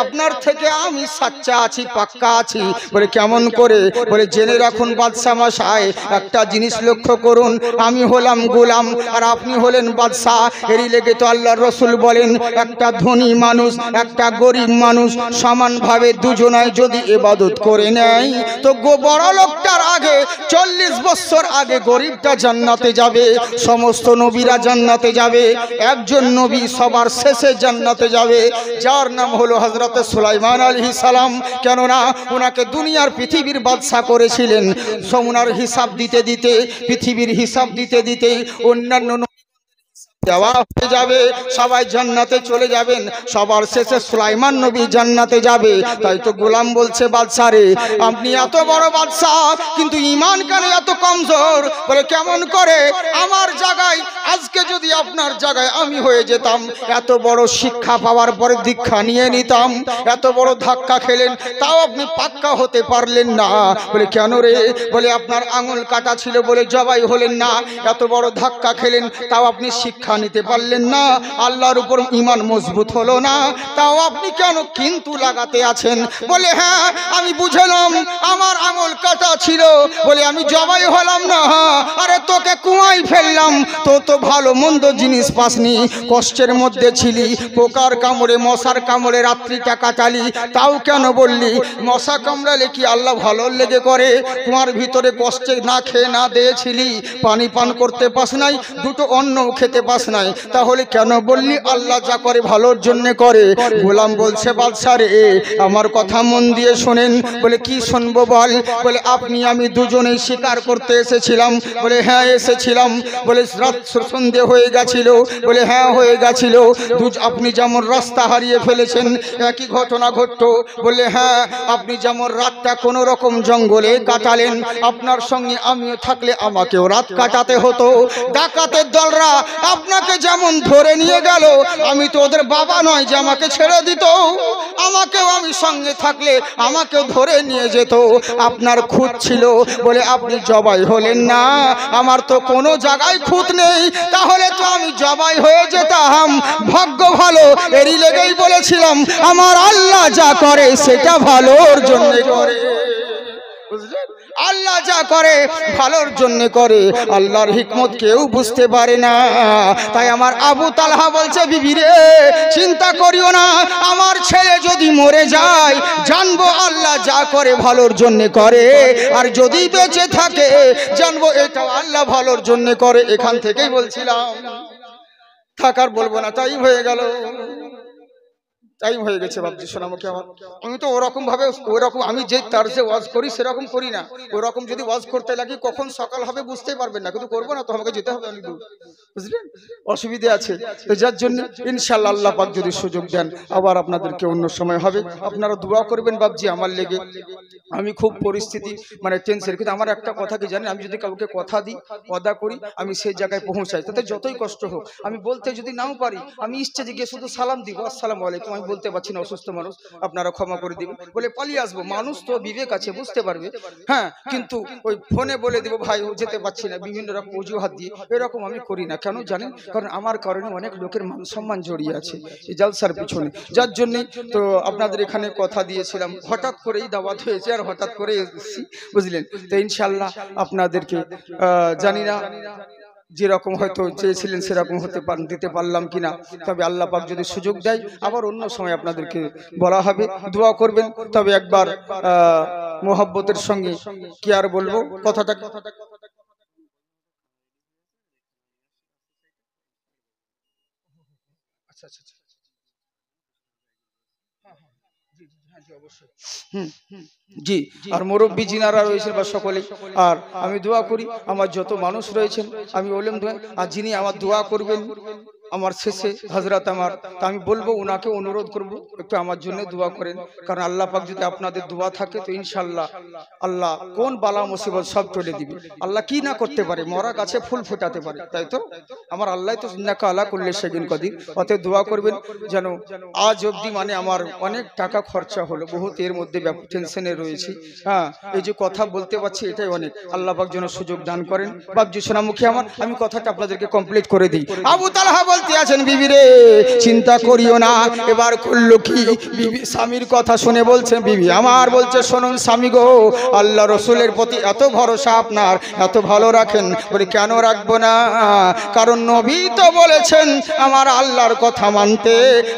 আপনার থেকে আমি সাচ্চা আছি, পাক্কা আছি। বলে, কেমন করে? বলে, জেনে রাখুন বাদশা মশাই, একটা জিনিস লক্ষ্য করুন, আমি হলাম গোলাম, আর আপনি হলেন বাদশা। এরই লেগে তো আল্লাহর রাসূল বলেন একটা ধনী মানুষ একটা গরিব মানুষ সমানভাবে দুজনায় যদি ইবাদত করে নেয় তো বড় লোকটার আগে 40 বছর আগে গরিবটা জান্নাতে যাবে। সমস্ত নবীরা জান্নাতে যাবে, একজন নবী সবার শেষে জান্নাতে যাবে, যার নাম হলো হযরত সুলাইমান আলাইহিস সালাম। কেননা ওনাকে দুনিয়ার পৃথিবীর বাদশা করেছিলেন। ওনার হিসাব দিতে দিতে পৃথিবীর হিসাব দিতে দিতে অন্যান্য দেওয়া হয়ে যাবে, সবাই জান্নাতে চলে যাবেন, সবার শেষে সুলাইমান নবী জান্নাতে যাবে। তাই তো গোলাম বলছে বাদশা রে, আপনি এত বড় বাদশা কিন্তু ঈমান কেন এত কমজোর? বলে কেমন করে? আমার জায়গায় আজকে যদি আপনার জায়গায় আমি হয়ে যেতাম, এত বড় শিক্ষা পাওয়ার পরে দীক্ষা নিয়ে নিতাম, এত বড় ধাক্কা খেলেন তাও আপনি পাক্কা হতে পারলেন না। বলে কেন রে? বলে আপনার আঙুল কাটা ছিল বলে জবাই হলেন না, এত বড় ধাক্কা খেলেন তাও আপনি শিক্ষা নিতে পারলেন না, আল্লাহর উপর ঈমান মজবুত হলো না, তাও আপনি কেন কিন্তু লাগাতে আছেন? বলে হ্যাঁ আমি বুঝলাম আমার আঙুল কাটা ছিল বলে আমি জবাই হলাম না। আরে তোকে কুয়াই ফেললাম, তো ভালো মন্দ জিনিস পাসনি, কষ্টের মধ্যে ছিলি, পোকার কামড়ে মশার কামড়ে রাত্রিটা কাটালি, তাও কেন বললি? মশা কামড়ালে কি আল্লাহ ভালো লেগে করে? কুয়ার ভিতরে কষ্টে না খেয়ে না দিয়েছিলি, পানি পান করতে পাস নাই, দুটো অন্নও খেতে পাস নাই, তাহলে কেন বললি আল্লাহ যা করে ভালোর জন্য করে? গোলাম বলছে বাদশা রে আমার কথা মন দিয়ে শোনেন। বলে কি শুনবো বল? বলে আপনি আমি দুজনেই শিকার করতে এসেছিলাম। বলে হ্যাঁ এসেছিলাম। বলে রাত সন্ধ্যে হয়ে গেছিল? বলে হ্যাঁ হয়ে গেছিল। আপনি যেমন রাস্তা হারিয়ে ফেলেছেন একই ঘটনা ঘটতো। বলে হ্যাঁ আপনি যেমন রাতটা কোনো রকম জঙ্গলে কাটালেন, আপনার সঙ্গে আমিও থাকলে আমাকেও রাত কাটাতে হতো। ডাকাতের দলরা আপনাকে যেমন ধরে নিয়ে গেল, আমি তো ওদের বাবা নয় যে আমাকে ছেড়ে দিত, আমাকেও আমি সঙ্গে থাকলে আমাকেও ধরে নিয়ে যেত। আপনার খুঁত ছিল বলে আপনি জবাই হলেন না, আমার তো কোনো জায়গায় খুঁত নেই, তাহলে তো আমি জবাই হয়ে যেতাম। ভাগ্য ভালো, এরই লেগেই বলেছিলাম আমার আল্লাহ যা করে সেটা ভালোর জন্য করে। বুঝলেন? আল্লাহ যা করে ভালোর জন্য করে, আল্লাহর হিকমত কেউ বুঝতে পারে না। তাই আমার আবু তালহা বলছে বিবি রে চিন্তা করিও না, আমার ছেলে যদি মরে যায় জানবো আল্লাহ যা করে ভালোর জন্য করে, আর যদি বেঁচে থাকে জানবো এটা আল্লাহ ভালোর জন্য করে। এখান থেকেই বলছিলাম থাকার বলবো না, তাই হয়ে গেল, টাইম হয়ে গেছে। ভাবছি সোনামুখী আমার, আমি তো ওরকম ভাবে ওরকম আমি যে তার্জে ওয়াজ করি সেরকম করি না। ওরকম যদি ওয়াজ করতে লাগি কখন সকাল হবে বুঝতে পারবেন না, কিন্তু করবো না তো আমাকে যেতে হবে অনেক দূর, বুঝলেন? অসুবিধে আছে, তো যার জন্য ইনশাআল্লাহ আল্লাহ পাক যদি সুযোগ দেন আবার আপনাদেরকে অন্য সময় হবে। আপনারা দোয়া করবেন বাবজি আমার লেগে। আমি খুব পরিস্থিতি মানে টেনশন, কিন্তু আমার একটা কথা কি জানেন, আমি যদি কাউকে কথা দিই ওয়াদা করি আমি সেই জায়গায় পৌঁছাই, তাতে যতই কষ্ট হোক। আমি বলতে যদি নাও পারি আমি স্টেজে গিয়ে শুধু সালাম দিব আসসালামু আলাইকুম, আমি বলতে পারছি না অসুস্থ মানুষ আপনারা ক্ষমা করে দিবেন বলে পালিয়ে আসবো। মানুষ তো বিবেক আছে বুঝতে পারবে, হ্যাঁ, কিন্তু ওই ফোনে বলে দিব ভাই যেতে পারছি না বিভিন্ন রকম অজুহাত দিয়ে, এরকম আমি করি না। কেন জানেন? কারণ আমার কারণে অনেক লোকের মান সম্মান জড়িয়ে আছে এই জালসার পিছনে, যার জন্য তো আপনাদের এখানে কথা দিয়েছিলাম, হঠাৎ করেই দাওয়াত হয়েছে আর হঠাৎ করে এসেছি, বুঝলেন? তো ইনশাআল্লাহ আপনাদেরকে জানি না যেরকম হয়তো চেয়েছিলেন সেরকম দিতে পারলাম কিনা, তবে আল্লাহ পাক যদি সুযোগ দেয় আবার অন্য সময় আপনাদেরকে বলা হবে, দোয়া করবেন। তবে একবার মোহাব্বতের সঙ্গে কি আর বলবো কথাটা, আচ্ছা আচ্ছা জি, আর মুরব্বী জিনারা রয়েছেন বা সকলেই, আর আমি দোয়া করি আমার যত মানুষ রয়েছেন আমি বললাম দোয়া, আর যিনি আমার দোয়া করবেন আমার শেষে হযরত আমার, তা আমি বলবো ওনাকে অনুরোধ করব একটু আমার জন্য দোয়া করেন, কারণ আল্লাহ পাক যদি আপনাদের দোয়া থাকে তো ইনশাআল্লাহ আল্লাহ কোন বালা মুসিবত সব চলে দিবে। আল্লাহ কি না করতে পারে, মরা গাছে ফুল ফোটাতে পারে, তাই তো আমার আল্লাহ তো ইন্নাকা আলা কুল্লি শাইইন কাদির। অতএব দোয়া করবেন যেন আজ অবধি মানে আমার অনেক টাকা খরচা হলো, বহুত এর মধ্যে টেনশনে রয়েছি, হ্যাঁ, এই যে কথা বলতে পারছি এটাই অনেক, আল্লাহ পাক যেন সুযোগ দান করেন। বাবজি সোনামুখী আমার, আমি কথাটা আপনাদেরকে কমপ্লিট করে দিই। আবু তালহা হাজতে আছেন বিবি রে চিন্তা করিও না। এবার করলো কি, বিবি স্বামীর কথা শুনে বলছেন, বিবি আমার বলছে শুনুন স্বামী গো, আল্লাহ রসুলের প্রতি এত ভরসা আপনার, এত ভালো রাখেন। বলে কেন রাখবো না, কারণ নবী তো বলেছেন আমার আল্লাহর কথা মানতে,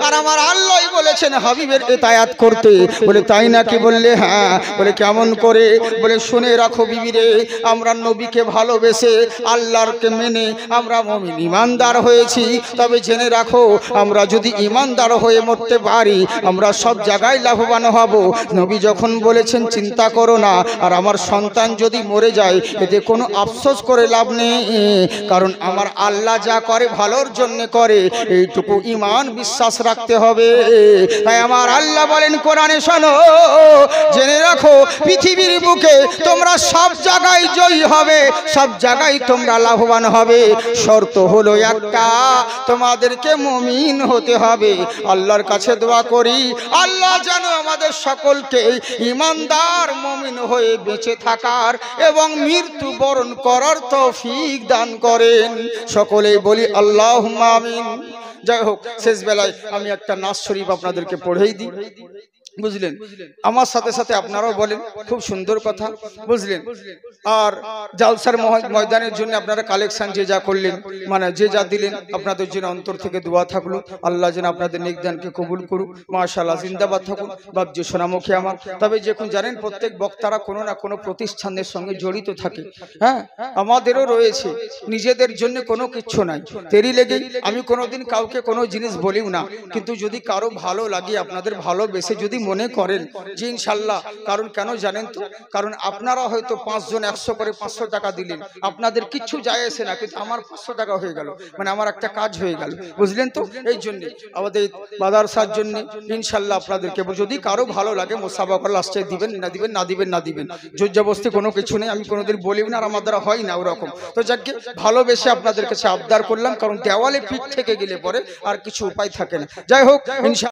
আর আমার আল্লাহই বলেছেন হাবিবের ইতায়াত করতে। বলে তাই নাকি? বললে হ্যাঁ। বলে কেমন করে? বলে শুনে রাখো বিবি রে, আমরা নবীকে ভালোবেসে আল্লাহরকে মেনে আমরা মুমিন ইমানদার হয়েছি, তবে জেনে রাখো আমরা যদি ইমানদার হয়ে মরতে পারি আমরা সব জায়গায় লাভবান হব। নবী যখন বলেছেন চিন্তা করো না, আর আমার সন্তান যদি মরে যায় এতে কোনো আফসোস করে লাভ নেই, কারণ আমার আল্লাহ যা করে ভালোর জন্য করে, এইটুকু ঈমান বিশ্বাস রাখতে হবে। তাই আমার আল্লাহ বলেন কোরআনে, শোনো জেনে রাখো পৃথিবীর বুকে তোমরা সব জায়গায় জয়ী হবে, সব জায়গায় তোমরা লাভবান হবে, শর্ত হলো একটা, তোমাদেরকে মুমিন হতে হবে। আল্লাহর কাছে দোয়া করি আল্লাহ যেন আমাদের সকলকে ইমানদার মুমিন হয়ে বেঁচে থাকার এবং মৃত্যু বরণ করার তৌফিক দান করেন। সকলেই বলি আল্লাহুম্মা আমিন। যাই হোক, শেষ বেলায় আমি একটা নাস শরীফ আপনাদেরকে পড়েই দিই, বুঝলেন? আমার সাথে সাথে আপনারাও বলেন, খুব সুন্দর কথা, বুঝলেন? আর জালসার ময়দানের জন্য আপনারা কালেকশন যে যা করলেন, মানে যে যা দিলেন, আপনাদের জন্য অন্তর থেকে দোয়া থাকলো, আল্লাহ যেন আপনাদের নেকদানকে কবুল করুক। মাশাআল্লাহ, জিন্দাবাদ থাকুন বাপজি সোনামুখী আমার। তবে যখন জানেন প্রত্যেক বক্তারা কোনো না কোনো প্রতিষ্ঠানের সঙ্গে জড়িত থাকে, হ্যাঁ আমাদেরও রয়েছে, নিজেদের জন্য কোনো কিচ্ছু নাই, তেরি লেগেই আমি কোনোদিন কাউকে কোনো জিনিস বলিও না, কিন্তু যদি কারো ভালো লাগে আপনাদের ভালোবেসে যদি মনে করেন যে ইনশাল্লাহ, কারণ কেন জানেন তো, কারণ আপনারা হয়তো 5 জন 100 করে 500 টাকা দিলেন, আপনাদের কিচ্ছু যায় আসে না, কিন্তু আমার 500 টাকা হয়ে গেল, মানে আমার একটা কাজ হয়ে গেল, বুঝলেন তো? এই জন্য আমাদের মাদ্রাসার জন্য ইনশাল্লাহ আপনাদেরকে যদি কারো ভালো লাগে মুসাবাকা লাস্টে দিবেন, না দিবেন না দিবেন না দিবেন, জোরজবস্তি কোনো কিছু নেই, আমি কোনোদিন বলিও না, আর আমার দ্বারা হয় না ওরকম। তো যাকে ভালোবেসে আপনাদের কাছে আবদার করলাম, কারণ দেওয়ালে পিঠ থেকে গেলে পরে আর কিছু উপায় থাকে না। যাই হোক, ইনশাআল্লাহ